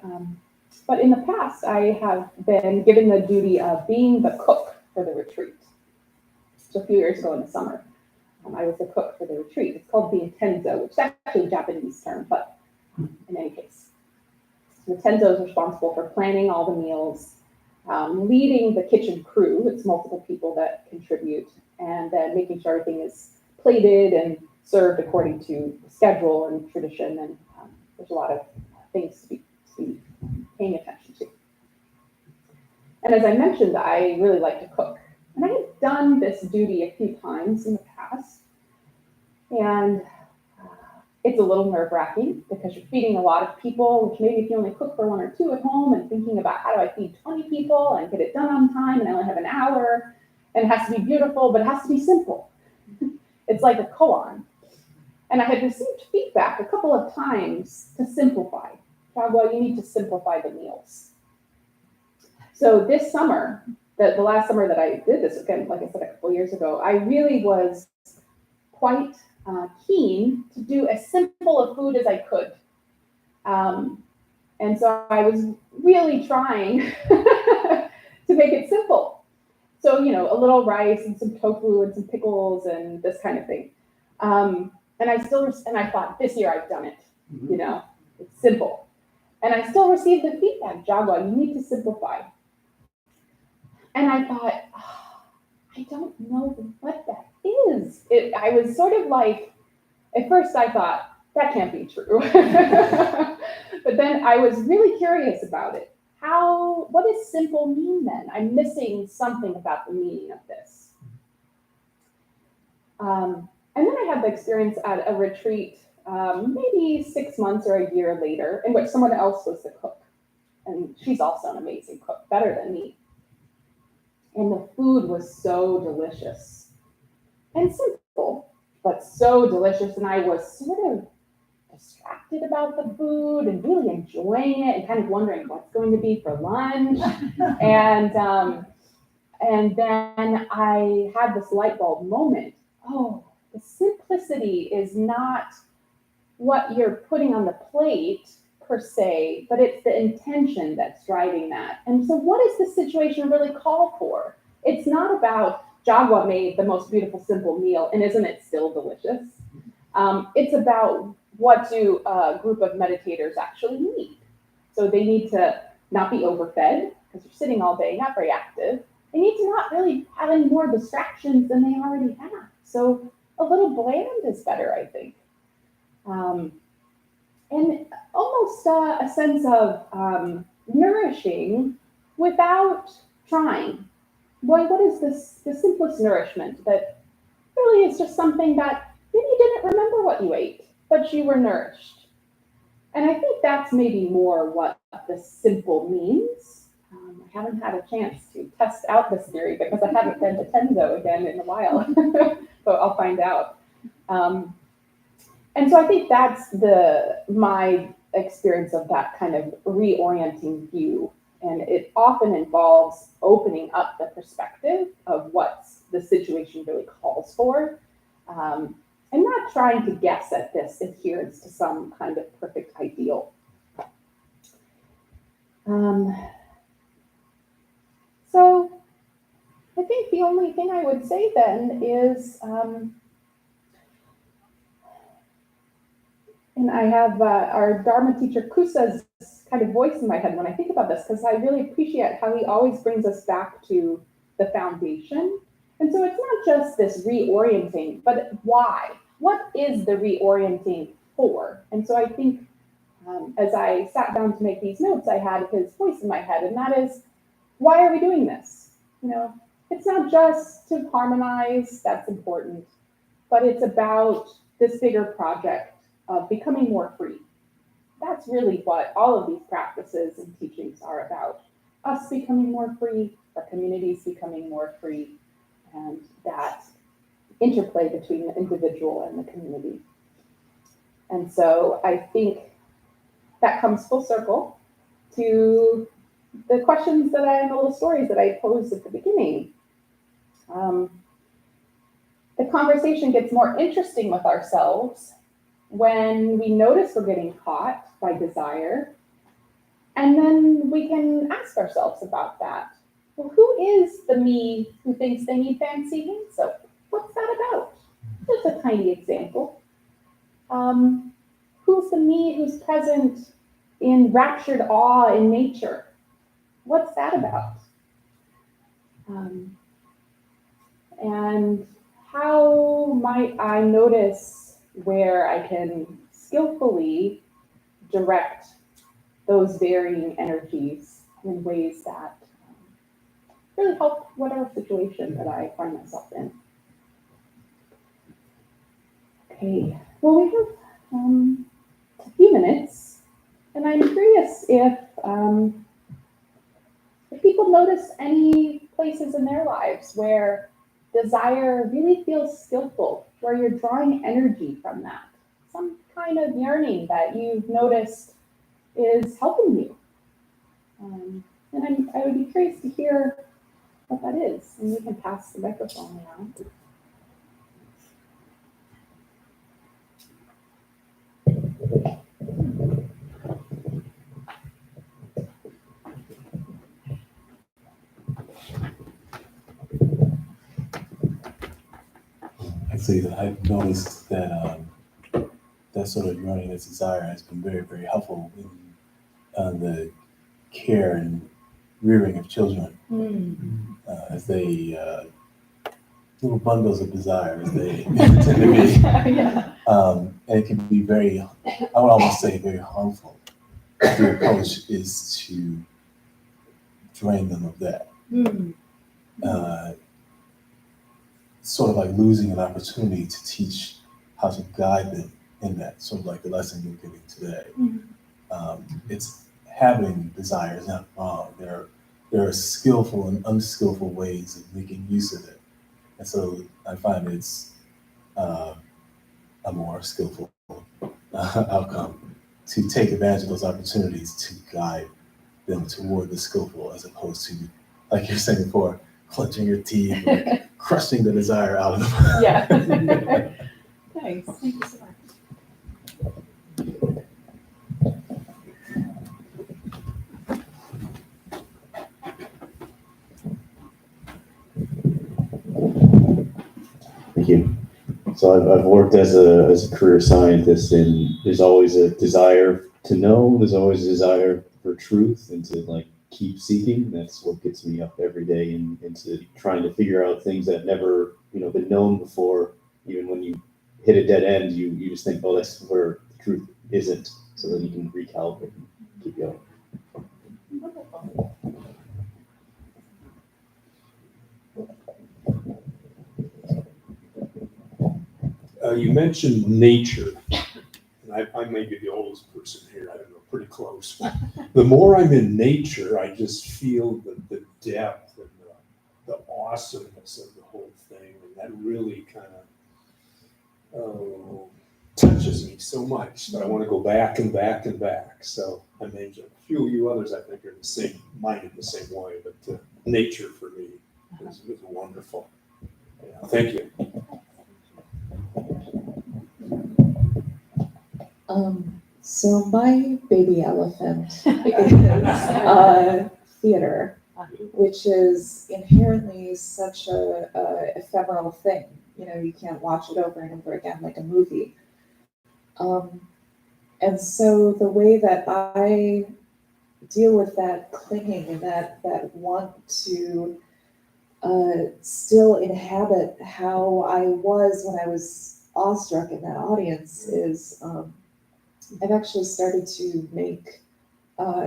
But in the past, I have been given the duty of being the cook for the retreat. So a few years ago in the summer, I was the cook for the retreat. It's called the Intenzo, which is actually a Japanese term, but in any case. The Intenzo is responsible for planning all the meals, leading the kitchen crew. It's multiple people that contribute, and then making sure everything is plated and served according to schedule and tradition. And there's a lot of things to be paying attention to. And as I mentioned, I really like to cook. And I have done this duty a few times in the past. And it's a little nerve-wracking because you're feeding a lot of people, which maybe if you only cook for 1 or 2 at home, and thinking about how do I feed 20 people and get it done on time, and I only have an hour, and it has to be beautiful, but it has to be simple. It's like a koan. And I had received feedback a couple of times to simplify. Well, you need to simplify the meals. So this summer, the last summer that I did this, again, like I said, a couple of years ago, I really was quite keen to do as simple a food as I could. And so I was really trying to make it simple. So, a little rice and some tofu and some pickles and this kind of thing. And I thought, this year I've done it, it's simple. And I still received the feedback, Jagwa, you need to simplify. And I thought, "Oh, I don't know what that is. I was sort of like, at first I thought, that can't be true. But then I was really curious about it. What does simple mean then? I'm missing something about the meaning of this. And then I had the experience at a retreat, maybe 6 months or a year later, in which someone else was the cook. And she's also an amazing cook, better than me. And the food was so delicious and simple, but so delicious. And I was sort of distracted about the food and really enjoying it and kind of wondering what's going to be for lunch. And then I had this light bulb moment. Oh, the simplicity is not what you're putting on the plate per se, but it's the intention that's driving that. And so what does this situation really call for? It's not about Jagwa made the most beautiful, simple meal, and isn't it still delicious? It's about what do a group of meditators actually need. So they need to not be overfed, because you're sitting all day, not very active. They need to not really have any more distractions than they already have. So a little bland is better, I think. And almost a sense of nourishing without trying. Boy, what is the simplest nourishment that really is just something that maybe you didn't remember what you ate, but you were nourished. And I think that's maybe more what the simple means. I haven't had a chance to test out this theory because I haven't been to Tenzo again in a while, but I'll find out. And so I think that's my experience of that kind of reorienting view. And it often involves opening up the perspective of what the situation really calls for, and not trying to guess at this adherence to some kind of perfect ideal. So I think the only thing I would say then is, and I have our Dharma teacher Kusa's kind of voice in my head when I think about this, because I really appreciate how he always brings us back to the foundation. And so it's not just this reorienting, but why? What is the reorienting for? And so I think as I sat down to make these notes, I had his voice in my head, and that is, why are we doing this? You know, it's not just to harmonize, that's important, but it's about this bigger project of becoming more free. That's really what all of these practices and teachings are about. Us becoming more free, our communities becoming more free, and that interplay between the individual and the community. And so I think that comes full circle to the questions and the little stories that I posed at the beginning. The conversation gets more interesting with ourselves when we notice we're getting caught by desire, and then we can ask ourselves about that. Well, who is the me who thinks they need fancy hand soap? What's that about? Just a tiny example. Who's the me who's present in raptured awe in nature? What's that about? And how might I notice where I can skillfully direct those varying energies in ways that really help whatever situation that I find myself in. Okay, well, we have a few minutes, and I'm curious if people notice any places in their lives where desire really feels skillful, where you're drawing energy from that, some kind of yearning that you've noticed is helping you. And I would be curious to hear what that is, and we can pass the microphone around. Actually, I've noticed that that sort of yearning, this desire, has been very, very helpful in the care and rearing of children Mm. as they little bundles of desire as they tend to be. Yeah. And it can be very, I would almost say very harmful. The approach is to drain them of that. Mm. Sort of like losing an opportunity to teach how to guide them in that, sort of like the lesson you're giving today. It's having desire is not wrong. There are skillful and unskillful ways of making use of it. And so I find it's a more skillful outcome to take advantage of those opportunities to guide them toward the skillful, as opposed to, like you're saying before, clenching your teeth, like crushing the desire out of them. Yeah. Thanks. Thank you so much. Thank you. So I've worked as a career scientist, and there's always a desire to know. There's always a desire for truth and to like keep seeking. That's what gets me up every day into trying to figure out things that have never been known before. Even when you hit a dead end, you just think, oh, that's where the truth isn't. So then you can recalibrate and keep going. Wonderful. You mentioned nature, and I may be the oldest person here, I don't know, pretty close. The more I'm in nature, I just feel the depth and the awesomeness of the whole thing, and that really kind of touches me so much that I want to go back and back and back. So I mean, a few of you others I think are the same, minded the same way, but nature for me is wonderful. Yeah, thank you. So my baby elephant is theater, which is inherently such a ephemeral thing. You can't watch it over and over again like a movie. And so the way that I deal with that clinging and that want to still inhabit how I was when I was awestruck in that audience is I've actually started to make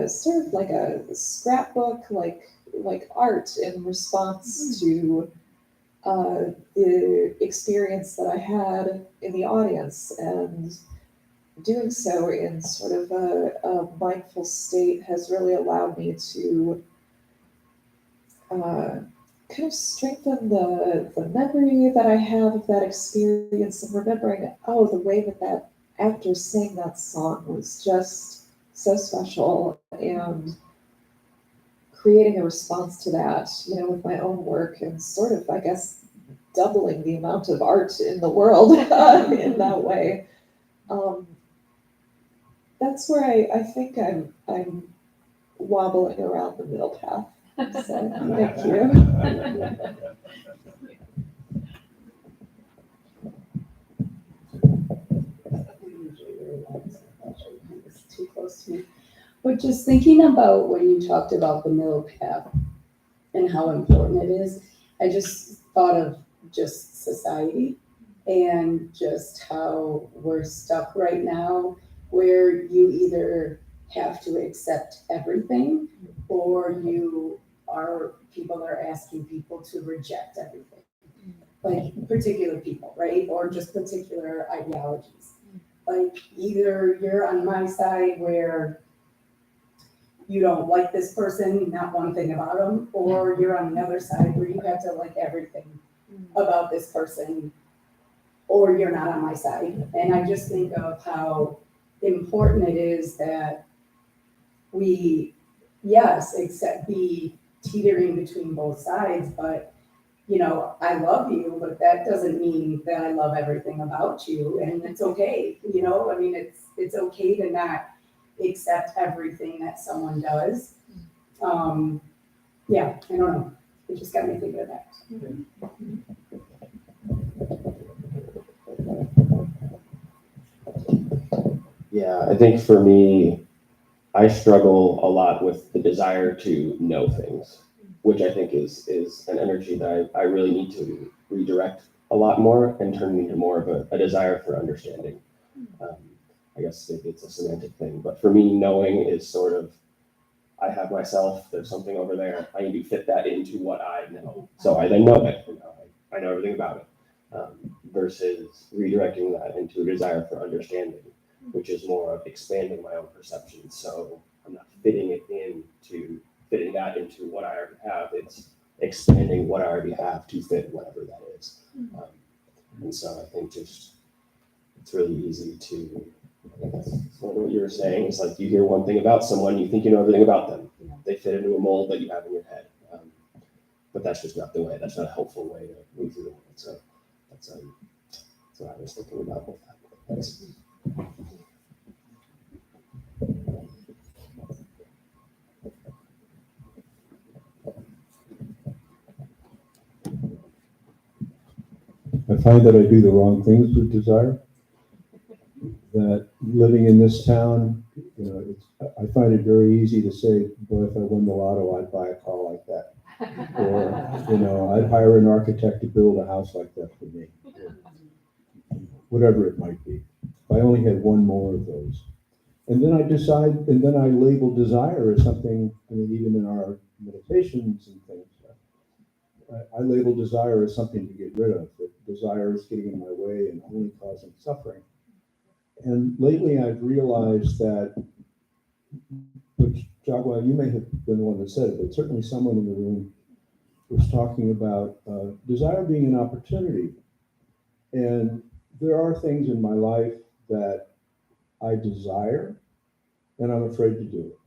sort of like a scrapbook, like art in response to the experience that I had in the audience, and doing so in sort of a mindful state has really allowed me to kind of strengthen the memory that I have of that experience, and remembering, oh, the way that actor sang that song was just so special, and creating a response to that, with my own work, and sort of, I guess, doubling the amount of art in the world in that way. That's where I think I'm wobbling around the middle path. So thank you. Too close to me. But just thinking about when you talked about the middle path and how important it is, I just thought of just society and just how we're stuck right now, where you either have to accept everything or you are people that are asking people to reject everything. Like particular people, right? Or just particular ideologies. Like either you're on my side where you don't like this person, not one thing about them, or you're on the other side where you have to like everything about this person, or you're not on my side. And I just think of how important it is that we, yes, be teetering between both sides, but I love you, but that doesn't mean that I love everything about you. And it's okay, I mean, it's okay to not accept everything that someone does. Yeah, I don't know. It just got me thinking of that. Yeah, I think for me, I struggle a lot with the desire to know things, which I think is an energy that I really need to redirect a lot more and turn into more of a desire for understanding. I guess it's a semantic thing, but for me, knowing is sort of, I have myself, there's something over there, I need to fit that into what I know. So I then know it, I know everything about it, versus redirecting that into a desire for understanding, which is more of expanding my own perception. So I'm not fitting that into what I already have, it's expanding what I already have to fit whatever that is. And so I think just, it's really easy to, I guess what you were saying is like you hear one thing about someone, you think you know everything about them. They fit into a mold that you have in your head. But that's just not the way, that's not a helpful way to move through the world. So that's what I was thinking about with that. Thanks. I find that I do the wrong things with desire. That living in this town, I find it very easy to say, boy, if I won the lotto, I'd buy a car like that. Or, I'd hire an architect to build a house like that for me. Whatever it might be. If I only had one more of those. And then I label desire as something, even in our meditations and things, I label desire as something to get rid of. That desire is getting in my way and only causing suffering. And lately I've realized that, which Jagwa, you may have been the one that said it, but certainly someone in the room was talking about desire being an opportunity. And there are things in my life that I desire and I'm afraid to do it.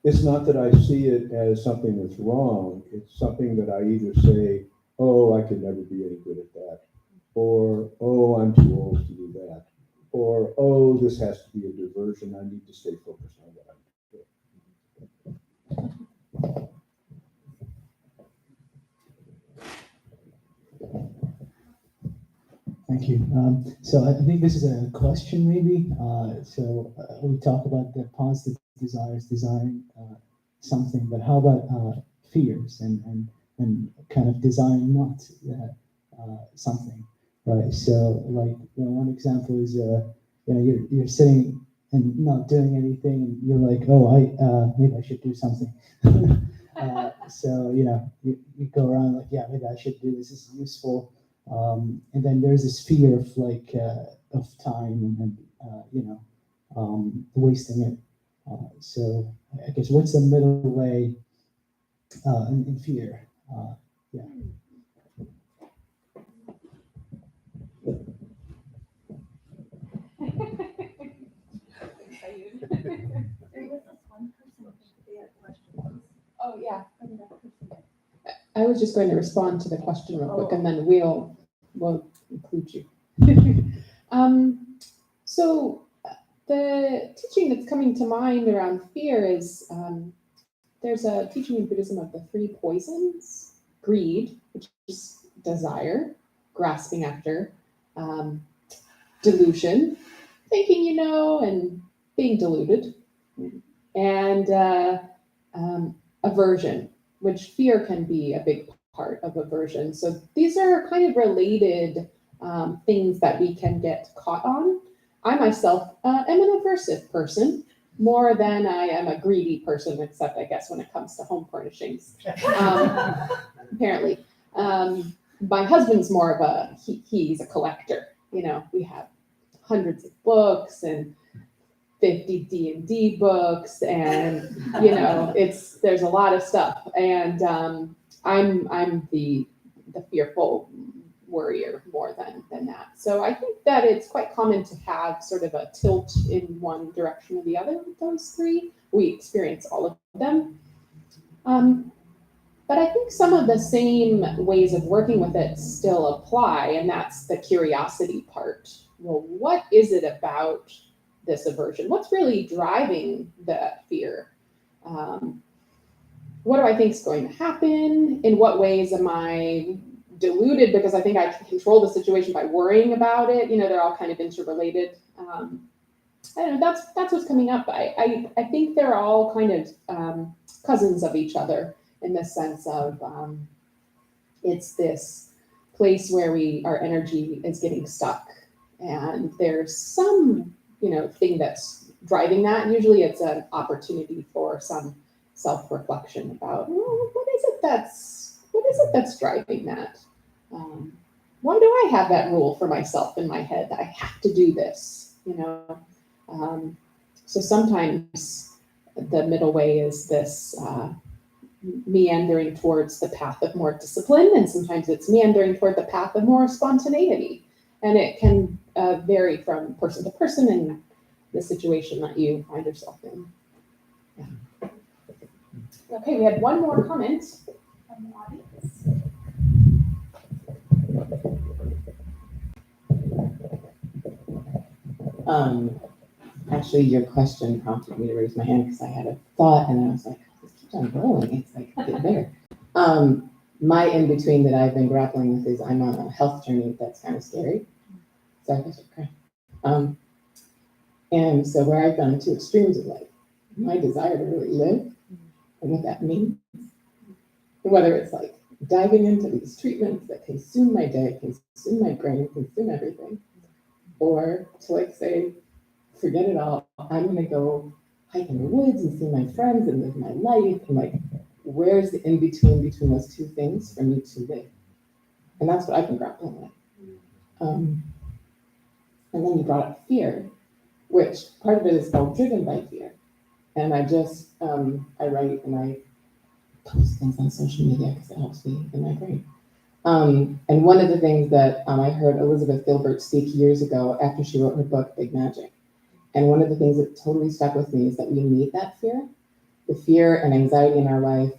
It's not that I see it as something that's wrong. It's something that I either say, oh, I could never be any good at that. Or, oh, I'm too old to do that. Or, oh, this has to be a diversion. I need to stay focused on what I'm doing. Thank you. So I think this is a question maybe. We talk about the positive desires, desiring something, but how about fears and kind of desiring not something, right? So like one example is you're sitting and not doing anything, and you're like, oh, maybe I should do something. So you go around like, yeah, maybe I should do this. This is useful. And then there's this fear of of time and wasting it. So I guess what's the middle way in fear? Yeah. Oh, yeah. I was just going to respond to the question real quick, and then we'll include you. So the teaching that's coming to mind around fear is there's a teaching in Buddhism of the three poisons: greed, which is desire, grasping after, delusion, thinking you know and being deluded, and aversion, which fear can be a big part of aversion. So these are kind of related things that we can get caught on. I myself am an aversive person more than I am a greedy person, except I guess when it comes to home furnishings. Apparently. My husband's more of he's a collector. We have hundreds of books and 50 D&D books, and there's a lot of stuff, and I'm the fearful worrier more than that. So I think that it's quite common to have sort of a tilt in one direction or the other with those three. We experience all of them, but I think some of the same ways of working with it still apply, and that's the curiosity part. Well, what is it about this aversion? What's really driving the fear? What do I think is going to happen? In what ways am I deluded because I think I can control the situation by worrying about it? They're all kind of interrelated. I don't know, that's what's coming up. I think they're all kind of cousins of each other in the sense of it's this place where our energy is getting stuck, and there's some thing that's driving that. And usually it's an opportunity for some self-reflection about what is it that's driving that. Why do I have that rule for myself in my head that I have to do this? So sometimes the middle way is this meandering towards the path of more discipline, and sometimes it's meandering toward the path of more spontaneity. And it can vary from person to person and the situation that you find yourself in. Yeah. Okay, we had one more comment from the audience. Actually, your question prompted me to raise my hand because I had a thought, and I was like, this keeps on rolling. It's like, get there. My in-between that I've been grappling with is I'm on a health journey that's kind of scary. Sorry, I should cry. And so where I've gone to extremes of like my desire to really live and what that means, whether it's like diving into these treatments that consume my day, consume my brain, consume everything, or to like say, forget it all, I'm gonna go hike in the woods and see my friends and live my life, and like, where's the in-between between those two things for me to live? And that's what I've been grappling with. And then you brought up fear, which part of it is all driven by fear. And I just, I write and I post things on social media because it helps me in my brain. And one of the things that I heard Elizabeth Gilbert speak years ago after she wrote her book, Big Magic. And one of the things that totally stuck with me is that we need that fear. The fear and anxiety in our life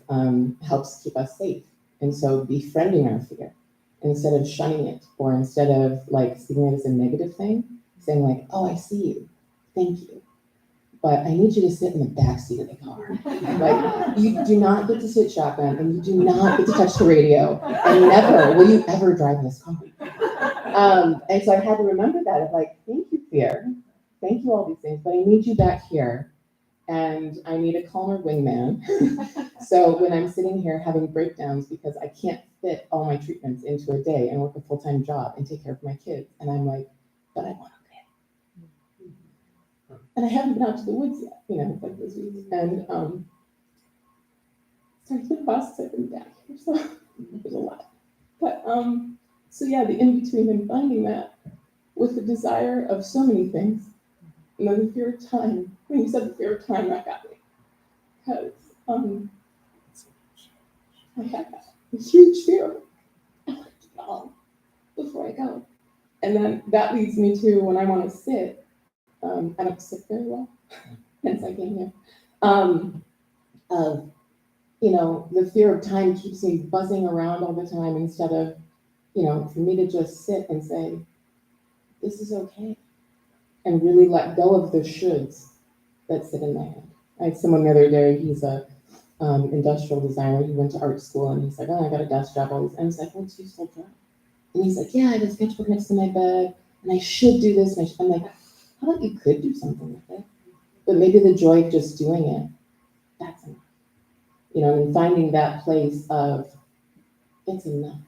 helps keep us safe. And so befriending our fear instead of shunning it, or instead of like seeing it as a negative thing, saying like, oh, I see you, thank you, but I need you to sit in the back seat of the car. Like, you do not get to sit shotgun, and you do not get to touch the radio, and never will you ever drive this car. And so I had to remember that of like, thank you, fear. Thank you, all these things, but I need you back here, and I need a calmer wingman. So when I'm sitting here having breakdowns because I can't fit all my treatments into a day and work a full-time job and take care of my kids, and I'm like, but I want to live. And I haven't been out to the woods yet, like this week. And sorry, it's been a while since I've been back here, so there's a lot. But so yeah, the in-between and finding that with the desire of so many things. And then the fear of time. When you said the fear of time, that got me. Because I had a huge fear. I want to do it all before I go. And then that leads me to when I want to sit, I don't sit very well, hence I came here. The fear of time keeps me buzzing around all the time instead of, for me to just sit and say, this is okay. And really let go of the shoulds that sit in my head. I had someone the other day, he's a industrial designer. He went to art school and he's like, oh, I got a desk job. And I was like, what's your full job? And he's like, yeah, I have a sketchbook next to my bed and I should do this. And I'm like, how about you could do something with it? But maybe the joy of just doing it, that's enough. And finding that place of, it's enough,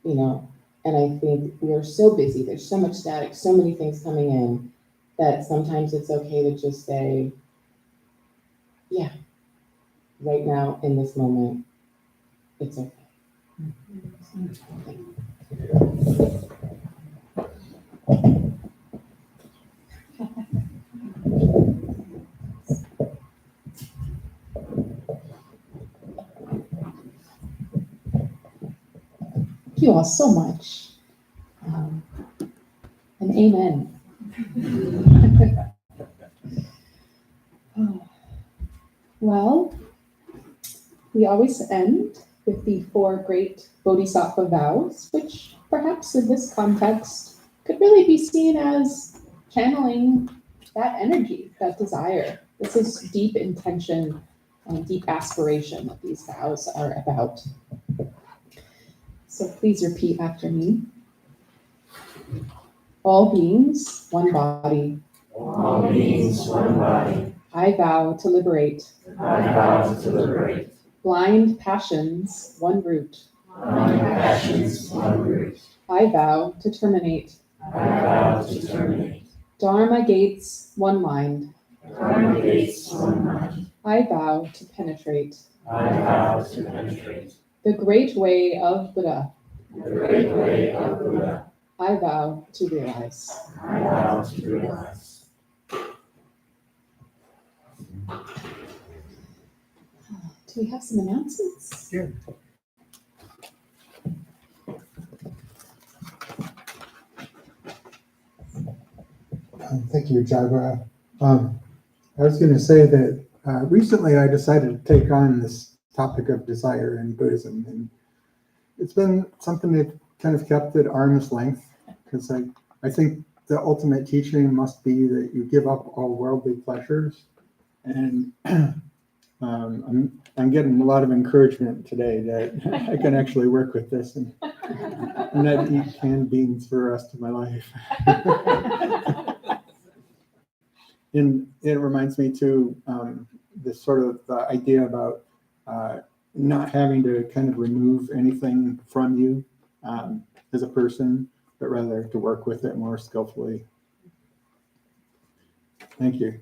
And I think we are so busy. There's so much static, so many things coming in that sometimes it's okay to just say, yeah, right now in this moment, it's okay. Thank you all so much. And amen. Well, we always end with the 4 great Bodhisattva vows, which perhaps in this context could really be seen as channeling that energy, that desire. This is deep intention and deep aspiration that these vows are about. So please repeat after me. All beings, one body, all beings one body. I vow to liberate I vow to liberate blind passions one root. blind passions one root. I vow to terminate I vow to terminate Dharma gates one mind. dharma gates one mind. I vow to penetrate I vow to penetrate the great way of Buddha. the great way of Buddha. I vow to realize. I vow to realize. Do we have some announcements? Yeah. Thank you, Jabra. I was going to say that recently I decided to take on this topic of desire in Buddhism, and it's been something that kind of kept at arm's length, because I think the ultimate teaching must be that you give up all worldly pleasures, and I'm getting a lot of encouragement today that I can actually work with this and not eat canned beans for the rest of my life. And it reminds me too, this sort of idea about not having to kind of remove anything from you as a person, but rather to work with it more skillfully. Thank you.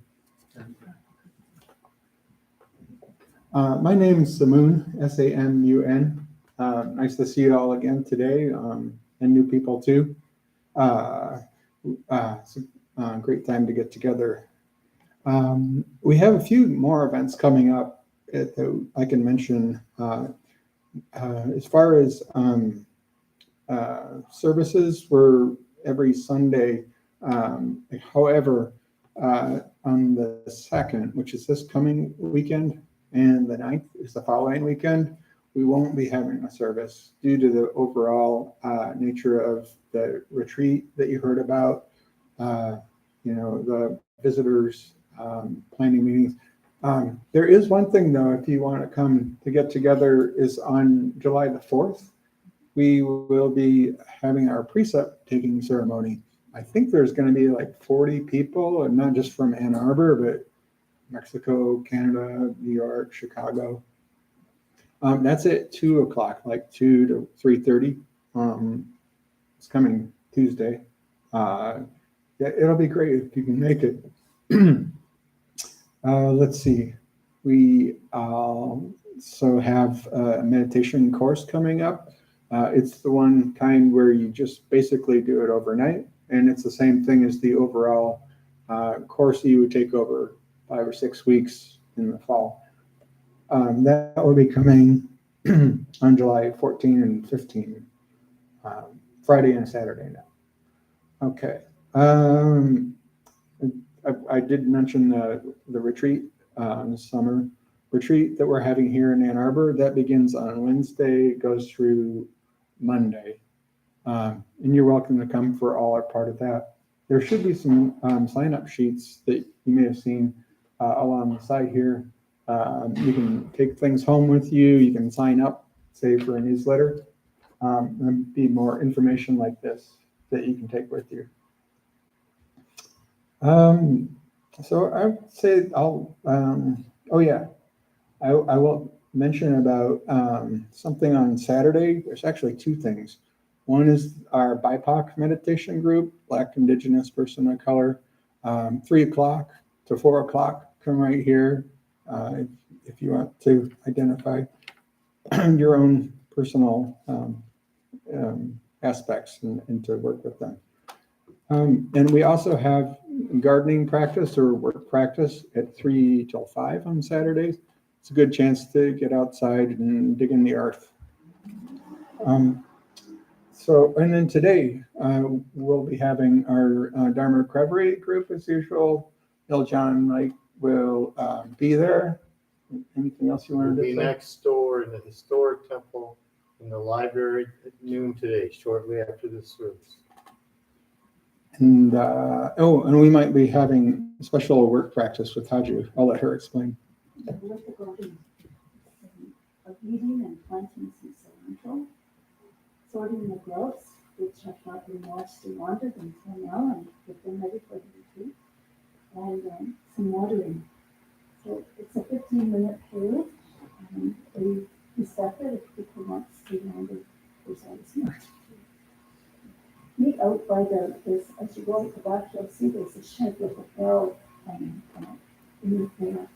My name is Samun, S-A-M-U-N. Nice to see you all again today, and new people too. It's a great time to get together. We have a few more events coming up that I can mention. As far as services, we're every Sunday. However, on the 2nd, which is this coming weekend, and the 9th is the following weekend, we won't be having a service due to the overall nature of the retreat that you heard about, the visitors, planning meetings. There is one thing though, if you want to come to get together, is on July the 4th, we will be having our precept taking ceremony. I think there's going to be like 40 people, and not just from Ann Arbor, but Mexico, Canada, New York, Chicago. That's at 2 o'clock, like 2 to 3:30. It's coming Tuesday. Yeah, it'll be great if you can make it. Let's see. We also have a meditation course coming up. It's the one kind where you just basically do it overnight, and it's the same thing as the overall course you would take over 5 or 6 weeks in the fall. That will be coming on July 14 and 15, Friday and Saturday now. Okay. I did mention the retreat, the summer retreat that we're having here in Ann Arbor. That begins on Wednesday, goes through Monday. And you're welcome to come for all or part of that. There should be some sign-up sheets that you may have seen along the side here. You can take things home with you. You can sign up, say, for a newsletter. And be more information like this that you can take with you. So I would say I will mention about something on Saturday. There's actually 2 things. One is our BIPOC meditation group, Black Indigenous Person of Color, 3 o'clock to 4 o'clock. Come right here if you want to identify your own personal aspects and to work with them. And we also have gardening practice or work practice at 3 till 5 on Saturdays. It's a good chance to get outside and dig in the earth. And then today, we'll be having our Dharma Recovery group as usual. Bill, John, Mike will be there. Anything else you wanted to say? We'll be next door in the historic temple in the library at noon today, shortly after this service. And and we might be having special work practice with Haju. I'll let her explain. With the garden of eating and planting some cilantro, sorting the growths, which have not been washed and watered until now, and get them ready for the retreat. and some watering. So it's a 15-minute period, and we step it if people want to stay longer. There's always more. Meet out by there's, as you go out the back, you'll see there's a shed with a bell hanging from it. And you pay after.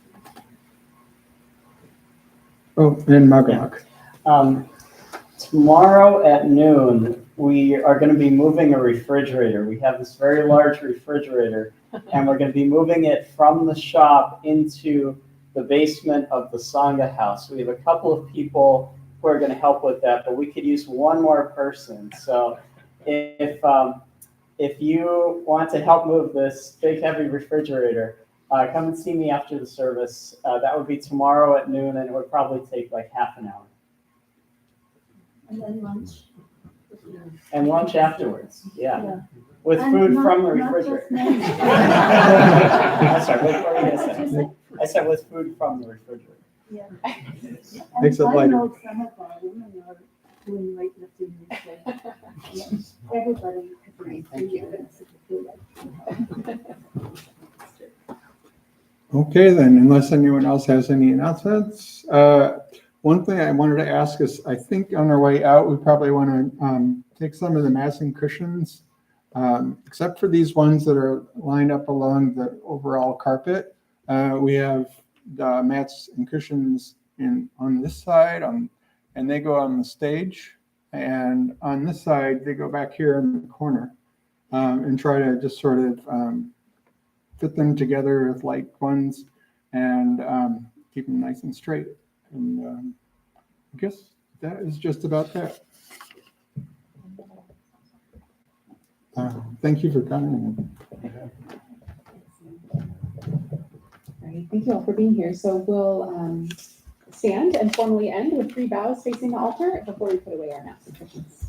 Oh, and Magamok. Tomorrow at noon, we are going to be moving a refrigerator. We have this very large refrigerator, and we're going to be moving it from the shop into the basement of the Sangha house. We have a couple of people who are going to help with that, but we could use one more person. So if you want to help move this big, heavy refrigerator, come and see me after the service. That would be tomorrow at noon, and it would probably take like half an hour. And then lunch. And lunch afterwards, yeah. Yeah. With And food not- from the not refrigerator. just menus. I'm sorry, what were you gonna say? I said with food from the refrigerator. Yeah. Makes it And I lighter. know some of our women are doing weightlifting these days. Yeah. Everybody could bring Thank you. events if you feel like. Okay, then, unless anyone else has any announcements. One thing I wanted to ask is, I think on our way out, we probably want to take some of the mats and cushions, except for these ones that are lined up along the overall carpet. We have the mats and cushions on this side, and they go on the stage. And on this side, they go back here in the corner, and try to just sort of fit them together with light ones and keep them nice and straight. And I guess that is just about that. Thank you for coming. All right, thank you all for being here. So we'll stand and formally end with 3 bows facing the altar before we put away our mats and cushions.